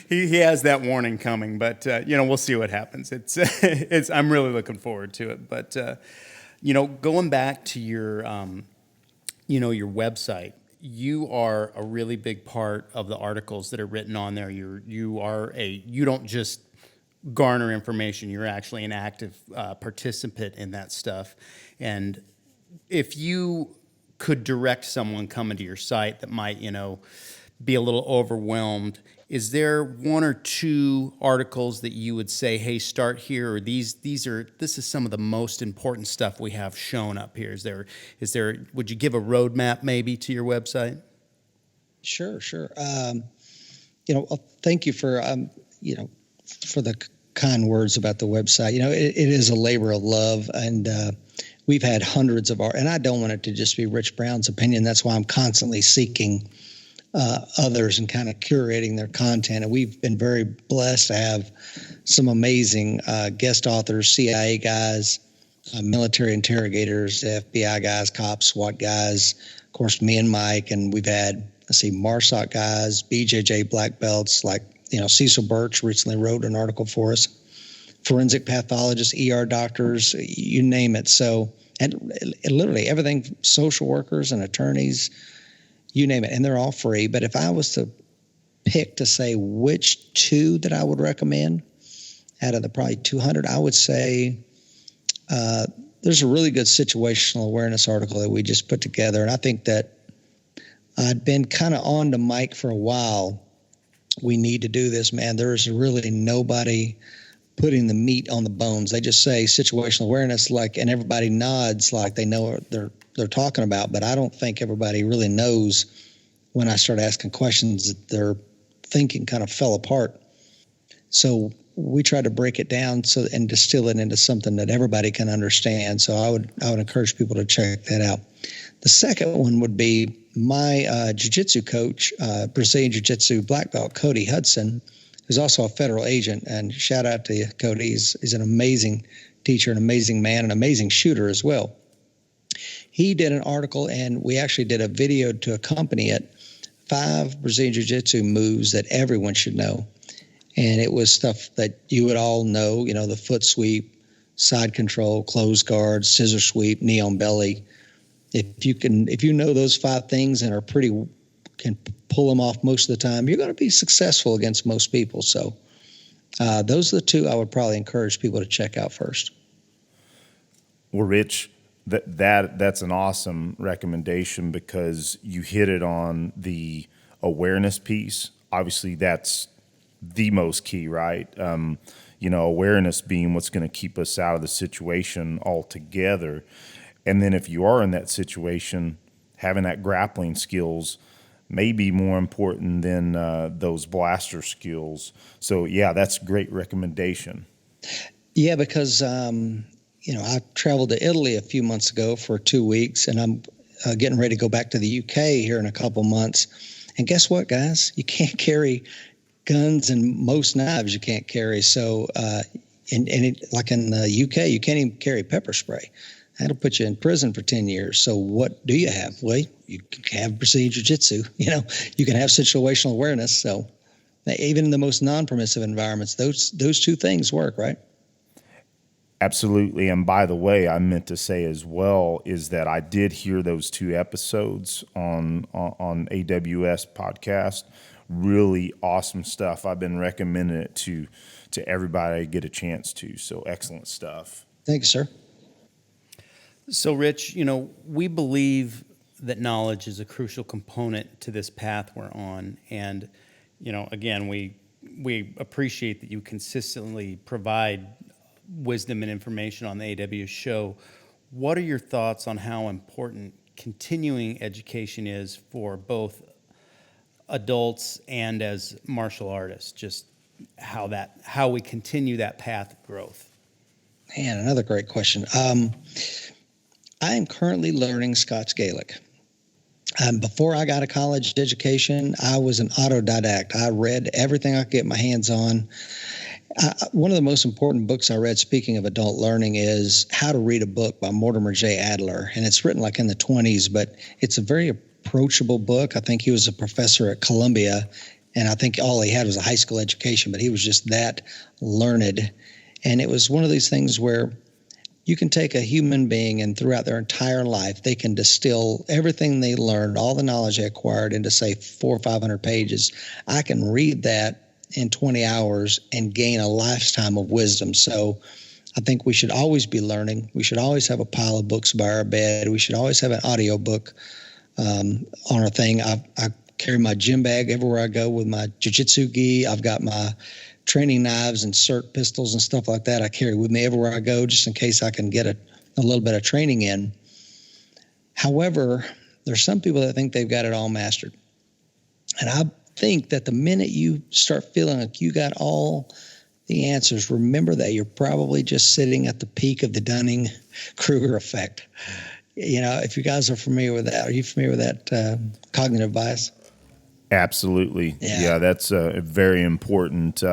he has that warning coming, but we'll see what happens. It's I'm really looking forward to it. But going back to your your website, you are a really big part of the articles that are written on there. You don't just garner information. You're actually an active participant in that stuff. And if you could direct someone coming to your site that might, be a little overwhelmed, is there one or two articles that you would say, hey, start here, or this is some of the most important stuff we have shown up here? Would you give a roadmap maybe to your website? Sure. Thank you for the kind words about the website. It is a labor of love, and we've had hundreds of and I don't want it to just be Rich Brown's opinion. That's why I'm constantly seeking others and kind of curating their content. And we've been very blessed to have some amazing guest authors, CIA guys, military interrogators, FBI guys, cops, SWAT guys, of course, me and Mike. And we've had, MARSOC guys, BJJ black belts, like, Cecil Birch recently wrote an article for us, forensic pathologists, ER doctors, you name it. So, and literally everything, social workers and attorneys, you name it, and they're all free. But if I was to pick to say which two that I would recommend out of the probably 200, I would say there's a really good situational awareness article that we just put together. And I think that I'd been kind of on to Mike for a while. We need to do this, man. There is really nobody putting the meat on the bones. They just say situational awareness, and everybody nods like they know what they're talking about. But I don't think everybody really knows. When I start asking questions, that their thinking kind of fell apart. So we tried to break it down and distill it into something that everybody can understand. So I would encourage people to check that out. The second one would be my jiu-jitsu coach, Brazilian Jiu-Jitsu black belt, Cody Hudson, who's also a federal agent. And shout out to you, Cody. He's an amazing teacher, an amazing man, an amazing shooter as well. He did an article, and we actually did a video to accompany it, 5 Brazilian Jiu-Jitsu moves that everyone should know. And it was stuff that you would all know, the foot sweep, side control, closed guard, scissor sweep, knee on belly. If you know those 5 things and can pull them off most of the time, you're going to be successful against most people. So those are the 2 I would probably encourage people to check out first. Well, Rich, that's an awesome recommendation because you hit it on the awareness piece. Obviously, that's the most key, right? Awareness being what's going to keep us out of the situation altogether. And then if you are in that situation, having that grappling skills may be more important than those blaster skills. So, yeah, that's a great recommendation. Yeah, because, I traveled to Italy a few months ago for 2 weeks, and I'm getting ready to go back to the UK here in a couple months. And guess what, guys? You can't carry guns and most knives you can't carry. So, like in the UK, you can't even carry pepper spray. That'll put you in prison for 10 years. So what do you have? Well, you can have Brazilian Jiu-Jitsu. You can have situational awareness. So even in the most non-permissive environments, those 2 things work, right? Absolutely. And by the way, I meant to say as well is that I did hear those 2 episodes on AWS podcast. Really awesome stuff. I've been recommending it to everybody I get a chance to. So excellent stuff. Thank you, sir. So, Rich, we believe that knowledge is a crucial component to this path we're on. And, again, we appreciate that you consistently provide wisdom and information on the AW show. What are your thoughts on how important continuing education is for both adults and as martial artists? Just how we continue that path of growth. Man, another great question. I am currently learning Scots Gaelic. Before I got a college education, I was an autodidact. I read everything I could get my hands on. One of the most important books I read, speaking of adult learning, is How to Read a Book by Mortimer J. Adler. And it's written like in the 1920s, but it's a very approachable book. I think he was a professor at Columbia, and I think all he had was a high school education, but he was just that learned. And it was one of these things where you can take a human being and throughout their entire life, they can distill everything they learned, all the knowledge they acquired into, say, 400 or 500 pages. I can read that in 20 hours and gain a lifetime of wisdom. So I think we should always be learning. We should always have a pile of books by our bed. We should always have an audio book on our thing. I carry my gym bag everywhere I go with my jiu-jitsu gi. I've got my training knives and SIRT pistols and stuff like that I carry with me everywhere I go, just in case I can get a little bit of training in. However, there's some people that think they've got it all mastered. And I think that the minute you start feeling like you got all the answers, remember that you're probably just sitting at the peak of the Dunning-Kruger effect. If you guys are familiar with that, are you familiar with that cognitive bias? Absolutely. Yeah, that's a very important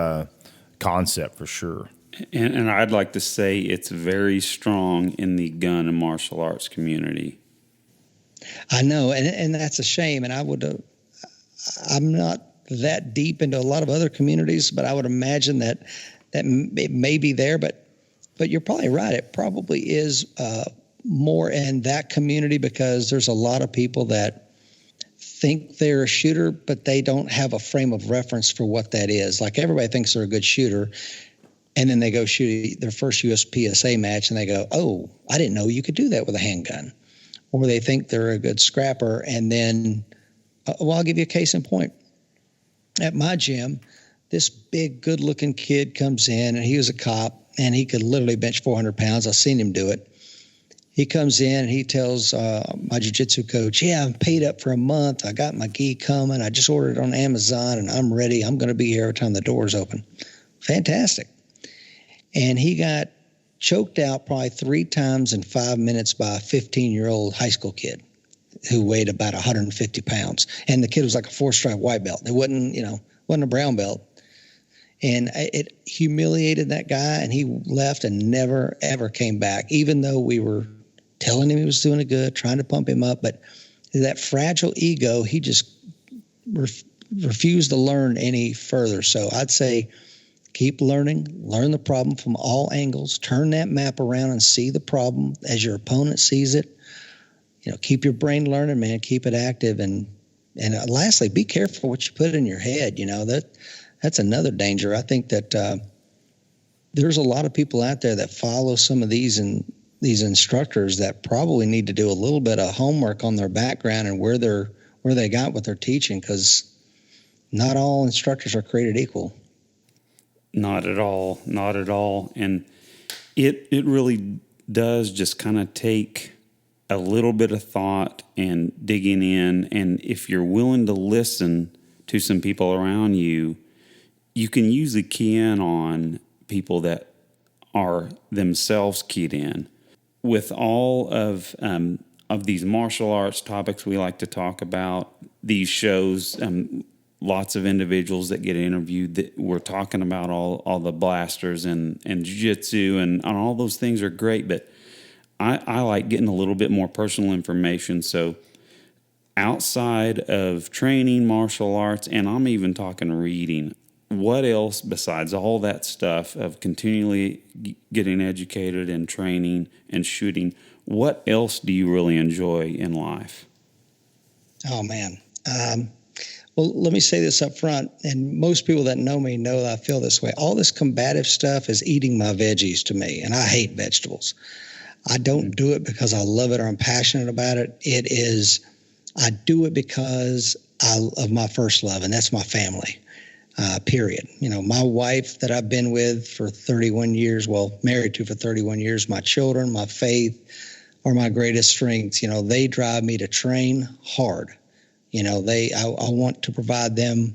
concept for sure. And I'd like to say it's very strong in the gun and martial arts community. I know, and that's a shame. And I'm not that deep into a lot of other communities, but I would imagine that it may be there. But you're probably right. It probably is more in that community because there's a lot of people that think they're a shooter, but they don't have a frame of reference for what that is. Like everybody thinks they're a good shooter, and then they go shoot their first USPSA match, and they go, "Oh, I didn't know you could do that with a handgun." Or they think they're a good scrapper, and then, I'll give you a case in point. At my gym, this big, good-looking kid comes in, and he was a cop, and he could literally bench 400 pounds. I've seen him do it. He comes in and he tells my jiu-jitsu coach, "Yeah, I'm paid up for a month. I got my gi coming. I just ordered it on Amazon, and I'm ready. I'm going to be here every time the doors open." Fantastic. And he got choked out probably 3 times in 5 minutes by a 15-year-old high school kid who weighed about 150 pounds. And the kid was like a 4-stripe white belt. It wasn't a brown belt. And it humiliated that guy, and he left and never, ever came back, even though we were telling him he was doing it good, trying to pump him up. But that fragile ego, he just refused to learn any further. So I'd say keep learning, learn the problem from all angles, turn that map around and see the problem as your opponent sees it. keep your brain learning, man. Keep it active, and lastly, be careful what you put in your head. That's another danger. I think that there's a lot of people out there that follow some of these instructors that probably need to do a little bit of homework on their background and where they got what they're teaching, because not all instructors are created equal. Not at all. Not at all. And it really does just kind of take a little bit of thought and digging in. And if you're willing to listen to some people around you, you can usually key in on people that are themselves keyed in. With all of these martial arts topics we like to talk about, these shows, lots of individuals that get interviewed, that we're talking about all the blasters and jiu-jitsu and all those things are great, but I like getting a little bit more personal information. So outside of training, martial arts, and I'm even talking reading, what else besides all that stuff of continually getting educated and training and shooting, what else do you really enjoy in life? Oh, man. Well, let me say this up front, and most people that know me know that I feel this way. All this combative stuff is eating my veggies to me, and I hate vegetables. I don't do it because I love it or I'm passionate about it. I do it because of my first love, and that's my family, period. My wife that I've been with for 31 years, married to for 31 years, my children, my faith are my greatest strengths. They drive me to train hard. I want to provide them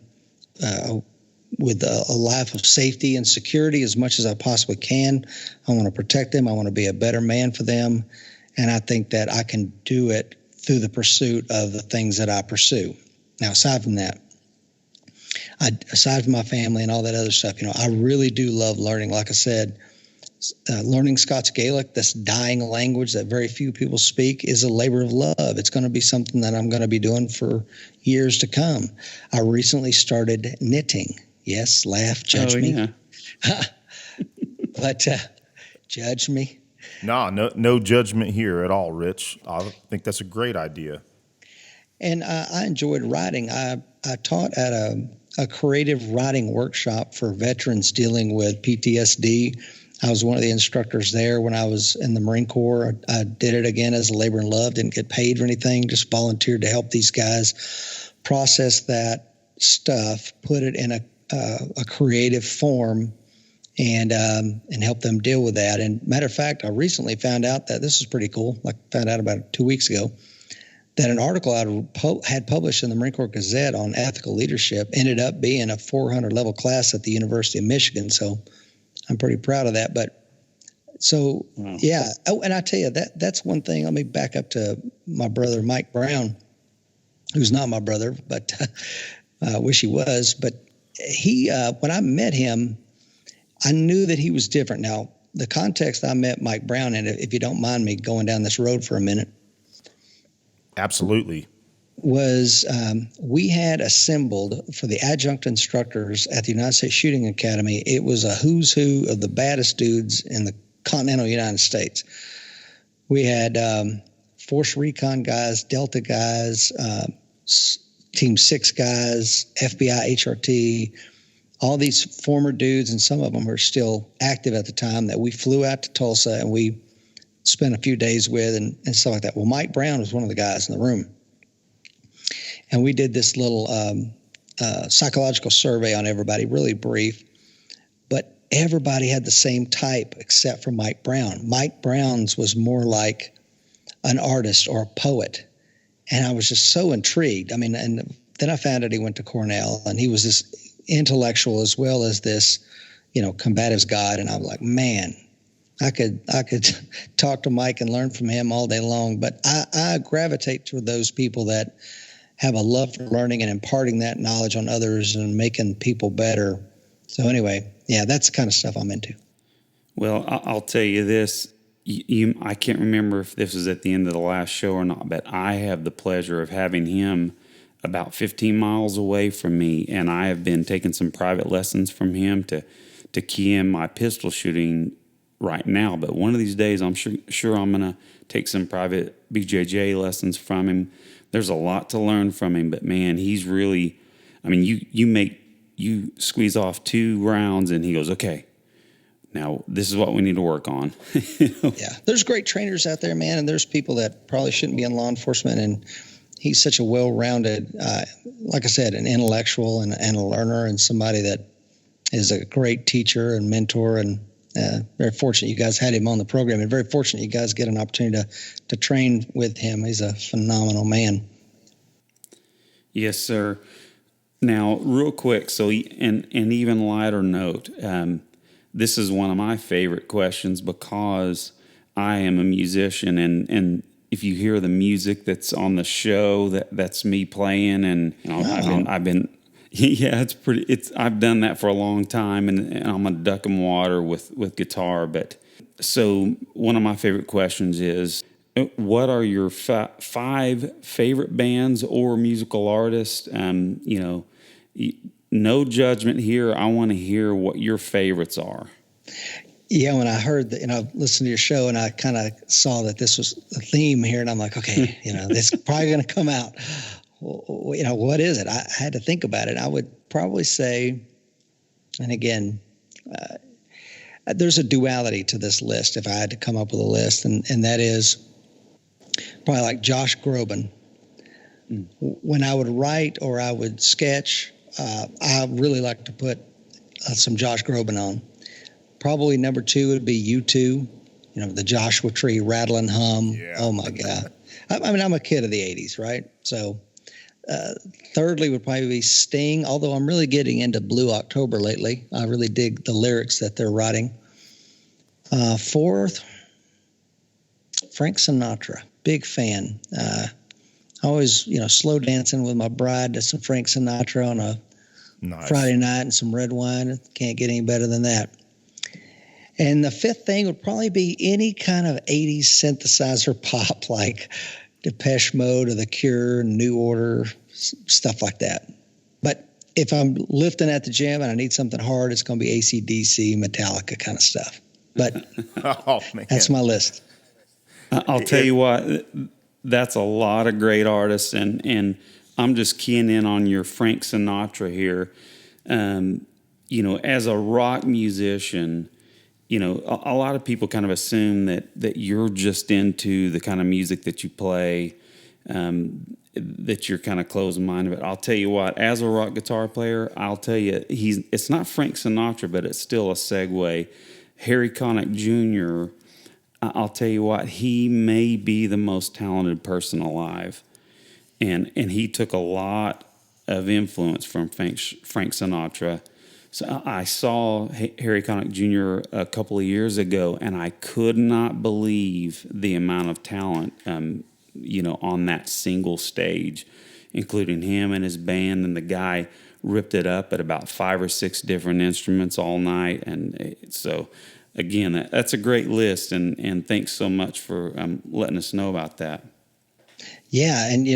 with a life of safety and security as much as I possibly can. I want to protect them. I want to be a better man for them. And I think that I can do it through the pursuit of the things that I pursue. Now, aside from that, aside from my family and all that other stuff, I really do love learning. Like I said, learning Scots Gaelic, this dying language that very few people speak, is a labor of love. It's going to be something that I'm going to be doing for years to come. I recently started knitting. Yes, laugh, judge me. Yeah. But judge me. No judgment here at all, Rich. I think that's a great idea. And I enjoyed writing. I taught at a creative writing workshop for veterans dealing with PTSD. I was one of the instructors there when I was in the Marine Corps. I did it again as a labor and love, didn't get paid or anything, just volunteered to help these guys process that stuff, put it in a creative form, and help them deal with that. And matter of fact, I recently found out that this is pretty cool. I found out about 2 weeks ago that an article I had published in the Marine Corps Gazette on ethical leadership ended up being a 400 level class at the University of Michigan. So I'm pretty proud of that. But so, wow. Yeah. Oh, and I tell you, that's one thing. Let me back up to my brother, Mike Brown, who's not my brother, but I wish he was. But he, when I met him, I knew that he was different. Now, the context I met Mike Brown in, if you don't mind me going down this road for a minute. Absolutely. Was we had assembled for the adjunct instructors at the United States Shooting Academy. It was a who's who of the baddest dudes in the continental United States. We had Force Recon guys, Delta guys, Team 6 guys, FBI, HRT, all these former dudes, and some of them are still active at the time, that we flew out to Tulsa and we spent a few days with and stuff like that. Well, Mike Brown was one of the guys in the room. And we did this little psychological survey on everybody, really brief. But everybody had the same type except for Mike Brown. Mike Brown's was more like an artist or a poet. And I was just so intrigued. I mean, and then I found out he went to Cornell, and he was this intellectual as well as this, combatives god. And I was like, man, I could talk to Mike and learn from him all day long. But I gravitate to those people that have a love for learning and imparting that knowledge on others and making people better. So anyway, yeah, that's the kind of stuff I'm into. Well, I'll tell you this. I can't remember if this was at the end of the last show or not, but I have the pleasure of having him about 15 miles away from me, and I have been taking some private lessons from him to key in my pistol shooting right now, but one of these days I'm sure I'm going to take some private BJJ lessons from him. There's a lot to learn from him, but man, he's really, I mean, you squeeze off 2 rounds and he goes, okay, now this is what we need to work on. Yeah, there's great trainers out there, man, and there's people that probably shouldn't be in law enforcement, and he's such a well-rounded, like I said, an intellectual and a learner, and somebody that is a great teacher and mentor, and very fortunate you guys had him on the program, and very fortunate you guys get an opportunity to train with him. He's a phenomenal man. Yes, sir. Now, real quick, so and even lighter note, this is one of my favorite questions because I am a musician, and if you hear the music that's on the show, that's me playing, and I've been yeah, I've done that for a long time, and I'm a duck and water with guitar. But so one of my favorite questions is, what are your 5 favorite bands or musical artists? No judgment here. I want to hear what your favorites are. Yeah, when I heard that, listened to your show, and I kind of saw that this was a theme here, and I'm like, okay, this is probably going to come out. What is it? I had to think about it. I would probably say, and again, there's a duality to this list if I had to come up with a list, and that is probably like Josh Groban. When I would write or I would sketch, I really like to put some Josh Groban on. Probably number 2 would be U2, the Joshua Tree, Rattle and Hum. Yeah. Oh, my God. I mean, I'm a kid of the 80s, right? So thirdly would probably be Sting, although I'm really getting into Blue October lately. I really dig the lyrics that they're writing. 4th, Frank Sinatra, big fan. Always, slow dancing with my bride to some Frank Sinatra on a Friday night and some red wine. Can't get any better than that. And the 5th thing would probably be any kind of 80s synthesizer pop like Depeche Mode or The Cure, New Order, stuff like that. But if I'm lifting at the gym and I need something hard, it's going to be AC/DC, Metallica kind of stuff. But that's my list. I'll tell you what, that's a lot of great artists, and I'm just keying in on your Frank Sinatra here. As a rock musician, a lot of people kind of assume that you're just into the kind of music that you play, that you're kind of closed-minded. But I'll tell you what, as a rock guitar player, I'll tell you, it's not Frank Sinatra, but it's still a segue. Harry Connick Jr., I'll tell you what, he may be the most talented person alive. And he took a lot of influence from Frank Sinatra. So I saw Harry Connick Jr. a couple of years ago, and I could not believe the amount of talent, on that single stage, including him and his band. And the guy ripped it up at about 5 or 6 different instruments all night. And so, again, that's a great list, and thanks so much for letting us know about that. Yeah, and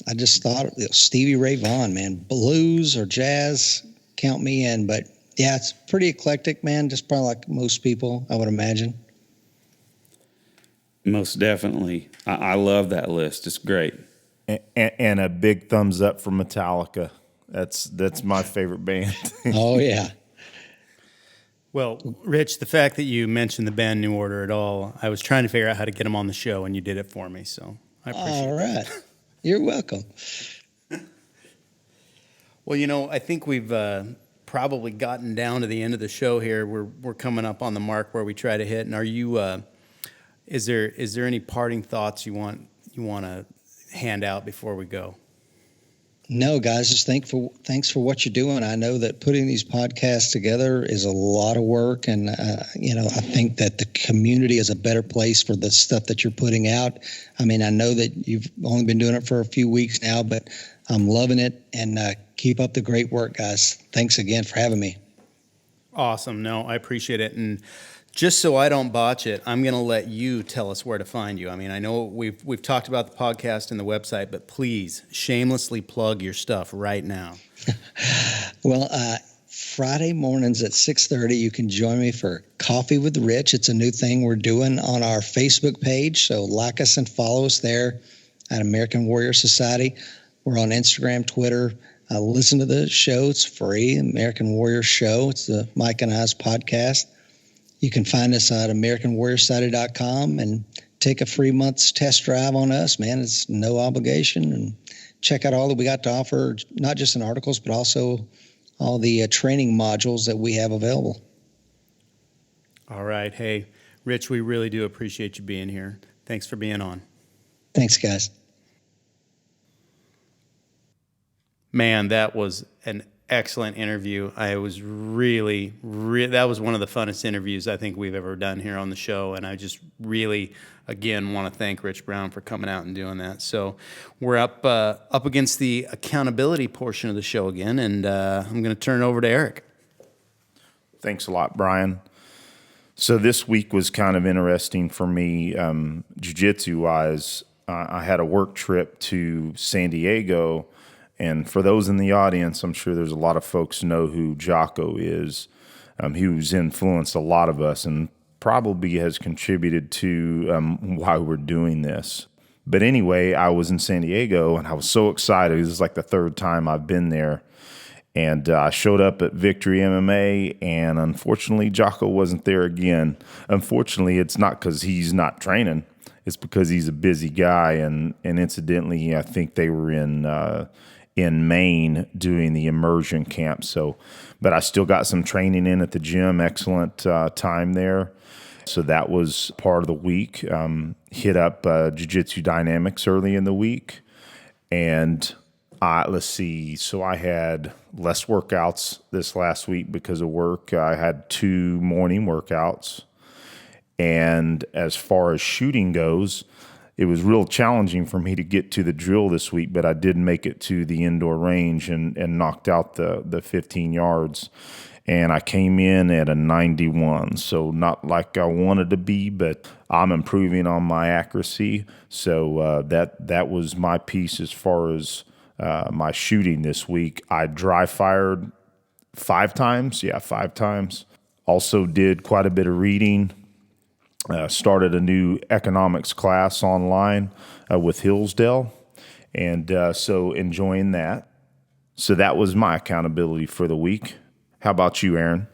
I just thought Stevie Ray Vaughan, man, blues or jazz, count me in. But yeah, it's pretty eclectic, man. Just probably like most people, I would imagine. Most definitely. I love that list. It's great. And a big thumbs up for Metallica. That's my favorite band. Oh yeah. Well, Rich, the fact that you mentioned the band New Order at all, I was trying to figure out how to get them on the show, and you did it for me. So I appreciate it. All right. You're welcome. Well, I think we've probably gotten down to the end of the show here. We're coming up on the mark where we try to hit. And are you? Is there any parting thoughts you want to hand out before we go? No, guys, just thanks for what you're doing. I know that putting these podcasts together is a lot of work, and I think that the community is a better place for the stuff that you're putting out. I mean, I know that you've only been doing it for a few weeks now, but I'm loving it, and keep up the great work, guys. Thanks again for having me. Awesome. No, I appreciate it. And just so I don't botch it, I'm going to let you tell us where to find you. I mean, I know we've talked about the podcast and the website, but please shamelessly plug your stuff right now. Well, Friday mornings at 6:30. You can join me for Coffee with Rich. It's a new thing we're doing on our Facebook page, so like us and follow us there at American Warrior Society. We're on Instagram, Twitter. Listen to the show. It's free, American Warrior Show. It's the Mike and I's podcast. You can find us at AmericanWarriorSociety.com and take a free month's test drive on us, man. It's no obligation. And check out all that we got to offer, not just in articles, but also all the training modules that we have available. All right. Hey, Rich, we really do appreciate you being here. Thanks for being on. Thanks, guys. Man, that was an excellent interview. I was really, that was one of the funnest interviews I think we've ever done here on the show. And I just really, again, want to thank Rich Brown for coming out and doing that. So we're up against the accountability portion of the show again. And I'm going to turn it over to Eric. Thanks a lot, Brian. So this week was kind of interesting for me, jiu-jitsu wise. I had a work trip to San Diego. And for those in the audience, I'm sure there's a lot of folks know who Jocko is. Who's influenced a lot of us and probably has contributed to why we're doing this. But anyway, I was in San Diego and I was so excited. This is like the third time I've been there. And I showed up at Victory MMA, and unfortunately, Jocko wasn't there again. Unfortunately, it's not because he's not training. It's because he's a busy guy. And incidentally, I think they were in Maine doing the immersion camp. So, but I still got some training in at the gym. Excellent time there. So that was part of the week. Hit up Jiu-Jitsu Dynamics early in the week. And let's see. So I had less workouts this last week because of work. I had 2 morning workouts. And as far as shooting goes, it was real challenging for me to get to the drill this week, but I did make it to the indoor range and knocked out the 15 yards. And I came in at a 91, so not like I wanted to be, but I'm improving on my accuracy. So that was my piece as far as my shooting this week. I dry fired 5 times. Yeah, 5 times. Also did quite a bit of reading. Started a new economics class online with Hillsdale, and so enjoying that. So that was my accountability for the week. How about you, Aaron?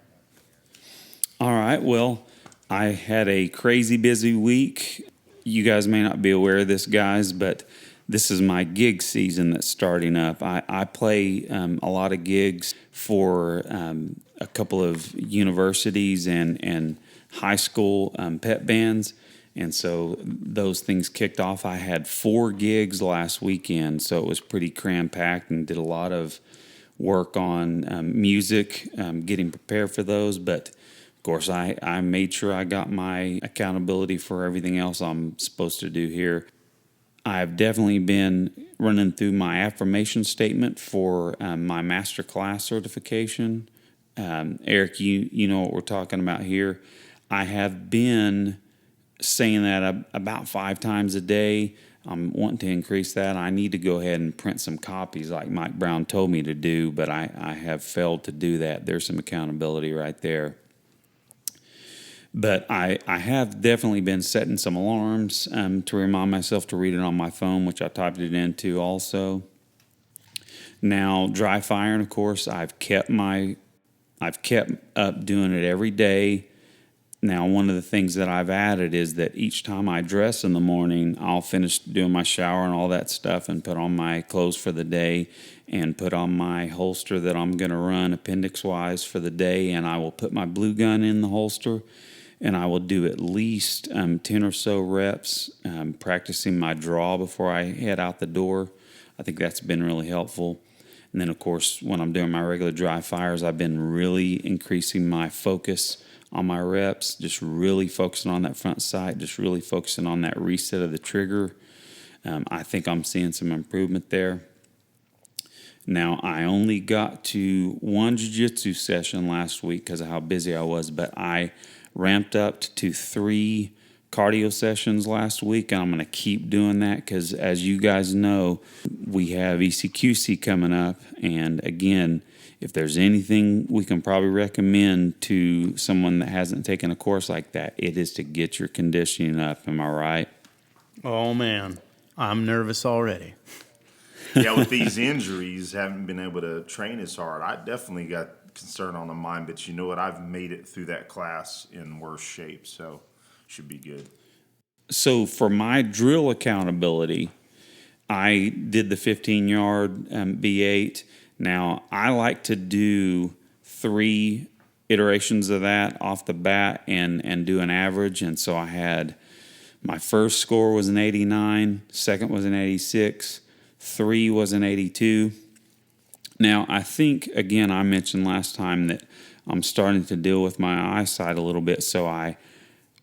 All right. Well, I had a crazy busy week. You guys may not be aware of this, guys, but this is my gig season that's starting up. I play a lot of gigs for a couple of universities and high school pep bands, and so those things kicked off. I had 4 gigs last weekend, so it was pretty cram-packed and did a lot of work on music, getting prepared for those, but of course I made sure I got my accountability for everything else I'm supposed to do here. I've definitely been running through my affirmation statement for my master class certification. Eric, you know what we're talking about here. I have been saying that about 5 times a day. I'm wanting to increase that. I need to go ahead and print some copies like Mike Brown told me to do, but I have failed to do that. There's some accountability right there. But I have definitely been setting some alarms to remind myself to read it on my phone, which I typed it into also. Now, dry firing, of course, I've kept up doing it every day. Now, one of the things that I've added is that each time I dress in the morning, I'll finish doing my shower and all that stuff and put on my clothes for the day and put on my holster that I'm going to run appendix-wise for the day, and I will put my blue gun in the holster, and I will do at least 10 or so reps practicing my draw before I head out the door. I think that's been really helpful. And then, of course, when I'm doing my regular dry fires, I've been really increasing my focus on my reps, just really focusing on that front sight, just really focusing on that reset of the trigger. I think I'm seeing some improvement there. Now, I only got to 1 jiu-jitsu session last week because of how busy I was, but I ramped up to 3 cardio sessions last week, and I'm going to keep doing that because, as you guys know, we have ECQC coming up. And again, if there's anything we can probably recommend to someone that hasn't taken a course like that, it is to get your conditioning up. Am I right? Oh, man. I'm nervous already. Yeah, with these injuries, haven't been able to train as hard. I definitely got concern on the mind, but you know what? I've made it through that class in worse shape, so should be good. So for my drill accountability, I did the 15-yard B8. Now, I like to do 3 iterations of that off the bat and do an average. And so I had my first score was an 89, second was an 86, 3 was an 82. Now, I think, again, I mentioned last time that I'm starting to deal with my eyesight a little bit, so I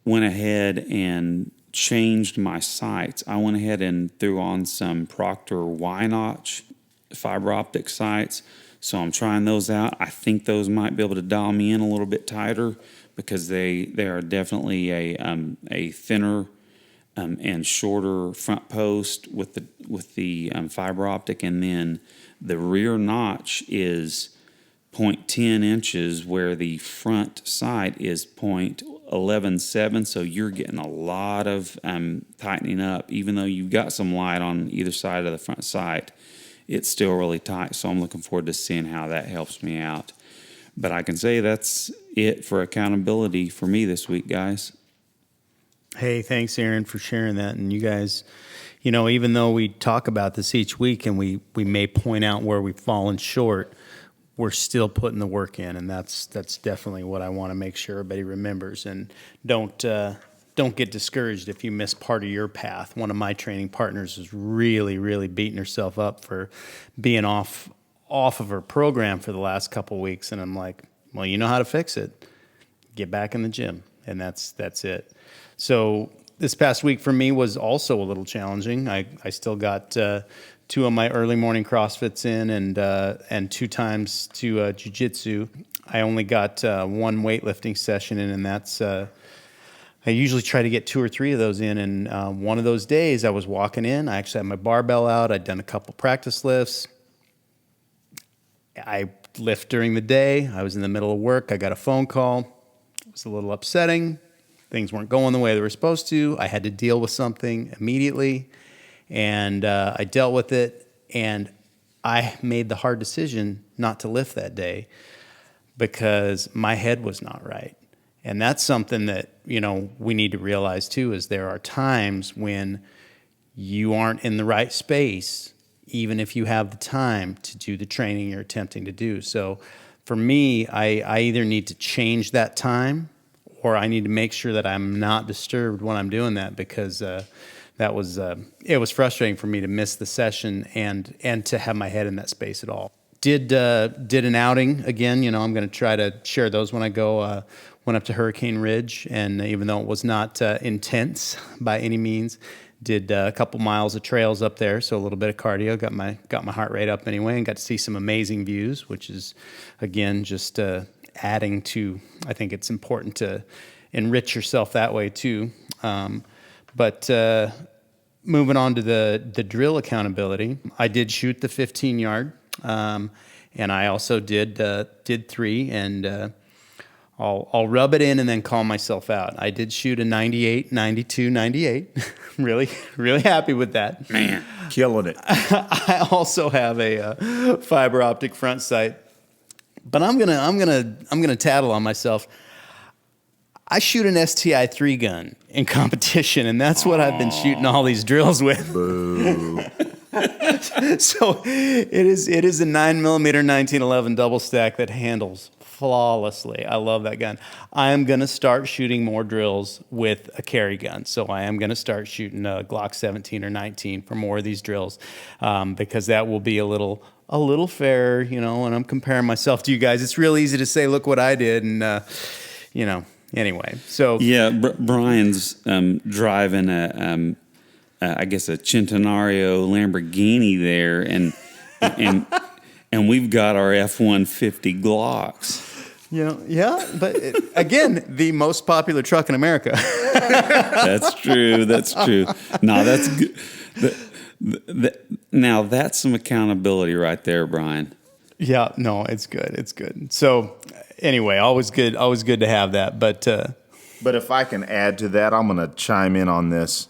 went ahead and changed my sights. I went ahead and threw on some Proctor Y-Notch fiber optic sights, so I'm trying those out. I think those might be able to dial me in a little bit tighter because they are definitely a thinner and shorter front post with the fiber optic, and then the rear notch is 0.10 inches where the front sight is 0.117, so you're getting a lot of tightening up. Even though you've got some light on either side of the front sight, it's still really tight, so I'm looking forward to seeing how that helps me out. But I can say that's it for accountability for me this week, guys. Hey, thanks, Aaron, for sharing that. And you guys, you know, even though we talk about this each week and we may point out where we've fallen short, we're still putting the work in, and that's definitely what I want to make sure everybody remembers. And don't get discouraged if you miss part of your path. One of my training partners is really beating herself up for being off of her program for the last couple of weeks, and I'm like, well, you know how to fix it. Get back in the gym, and that's it. So this past week for me was also a little challenging. I still got 2 of my early morning CrossFits in and 2 times to jiu-jitsu. I only got 1 weightlifting session in, and that's I usually try to get 2 or 3 of those in. And one of those days I was walking in. I actually had my barbell out. I'd done a couple practice lifts. I lift during the day. I was in the middle of work. I got a phone call. It was a little upsetting. Things weren't going the way they were supposed to. I had to deal with something immediately, and I dealt with it, and I made the hard decision not to lift that day because my head was not right. And that's something that, you know, we need to realize too, is there are times when you aren't in the right space, even if you have the time to do the training you're attempting to do. So for me, I either need to change that time, or I need to make sure that I'm not disturbed when I'm doing that, because it was frustrating for me to miss the session and to have my head in that space at all. Did an outing again. You know, I'm going to try to share those when I go. Went up to Hurricane Ridge, and even though it was not intense by any means, did a couple miles of trails up there. So a little bit of cardio, got my heart rate up anyway, and got to see some amazing views, which is again just adding to, I think it's important to enrich yourself that way too. But moving on to the drill accountability, I did shoot the 15-yard, and I also did 3, and I'll rub it in and then call myself out. I did shoot a 98, 92, 98. really happy with that. Man, killing it. I also have a fiber optic front sight. But I'm gonna tattle on myself. I shoot an STI 3 gun in competition, and that's what I've been shooting all these drills with. Boo. So it is a 9mm 1911 double stack that handles flawlessly. I love that gun. I am gonna start shooting more drills with a carry gun. So I am gonna start shooting a Glock 17 or 19 for more of these drills, because that will be a little fairer, you know, and I'm comparing myself to you guys. It's real easy to say, look what I did. And, you know, anyway, so. Yeah, Brian's driving I guess a Centenario Lamborghini there, and we've got our F-150 Glocks. But again, the most popular truck in America. That's true. That's true. No, that's good. Now that's some accountability right there, Brian. Yeah, no, it's good. It's good. So anyway, always good to have that. But if I can add to that, I'm going to chime in on this.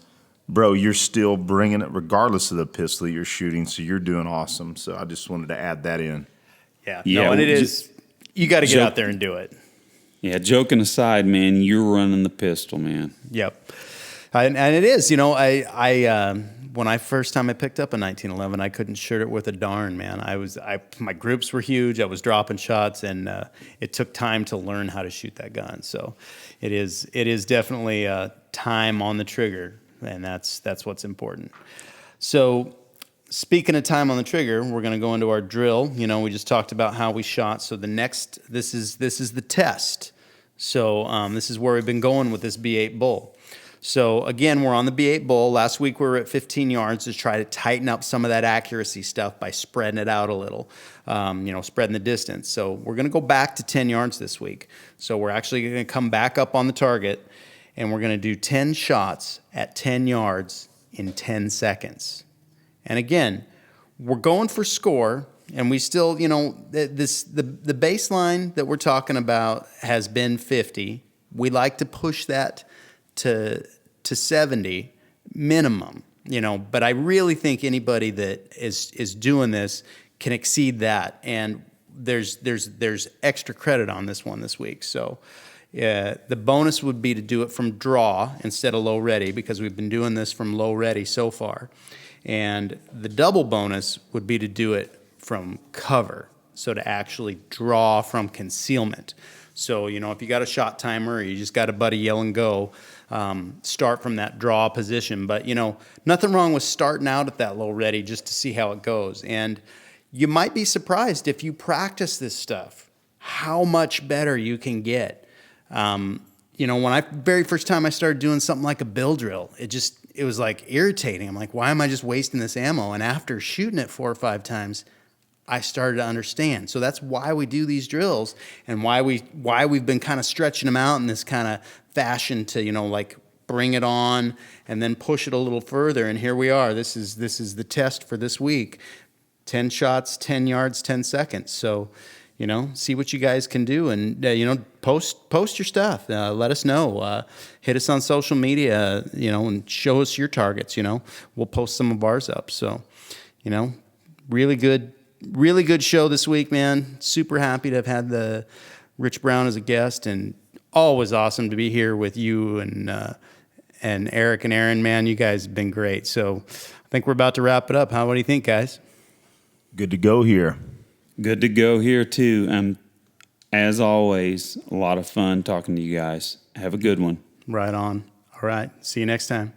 Bro, you're still bringing it regardless of the pistol you're shooting, so you're doing awesome. So I just wanted to add that in. yeah, no, and it is. You got to get out there and do it. Yeah, joking aside, man, you're running the pistol, man. Yep. And it is, I when I first time I picked up a 1911, I couldn't shoot it with a darn, man. My groups were huge. I was dropping shots, and it took time to learn how to shoot that gun. So it is definitely time on the trigger, and that's what's important. So speaking of time on the trigger, we're going to go into our drill. We just talked about how we shot. So this is the test. So this is where we've been going with this B8 Bull. So again, we're on the B8 Bull. Last week we were at 15 yards to try to tighten up some of that accuracy stuff by spreading it out a little, spreading the distance. So we're going to go back to 10 yards this week. So we're actually going to come back up on the target, and we're going to do 10 shots at 10 yards in 10 seconds. And again, we're going for score, and we still, the baseline that we're talking about has been 50. We like to push that to 70 minimum, but I really think anybody that is doing this can exceed that. And there's extra credit on this one this week. So the bonus would be to do it from draw instead of low ready, because we've been doing this from low ready so far. And the double bonus would be to do it from cover, so to actually draw from concealment. So, if you got a shot timer or you just got a buddy yelling go, start from that draw position. But, nothing wrong with starting out at that low ready just to see how it goes. And you might be surprised if you practice this stuff, how much better you can get. When very first time I started doing something like a bill drill, it was like irritating. I'm like, why am I just wasting this ammo? And after shooting it 4 or 5 times, I started to understand. So that's why we do these drills, and why we've been kind of stretching them out in this kind of fashion to, bring it on and then push it a little further. And here we are. This is the test for this week. 10 shots, 10 yards, 10 seconds. So, see what you guys can do, and post your stuff. Let us know. Hit us on social media, and show us your targets. We'll post some of ours up. So, really good show this week, man. Super happy to have had the Rich Brown as a guest, and always awesome to be here with you and Eric and Aaron. Man, you guys have been great. So I think we're about to wrap it up. What do you think, guys? Good to go here. Good to go here, too. As always, a lot of fun talking to you guys. Have a good one. Right on. All right. See you next time.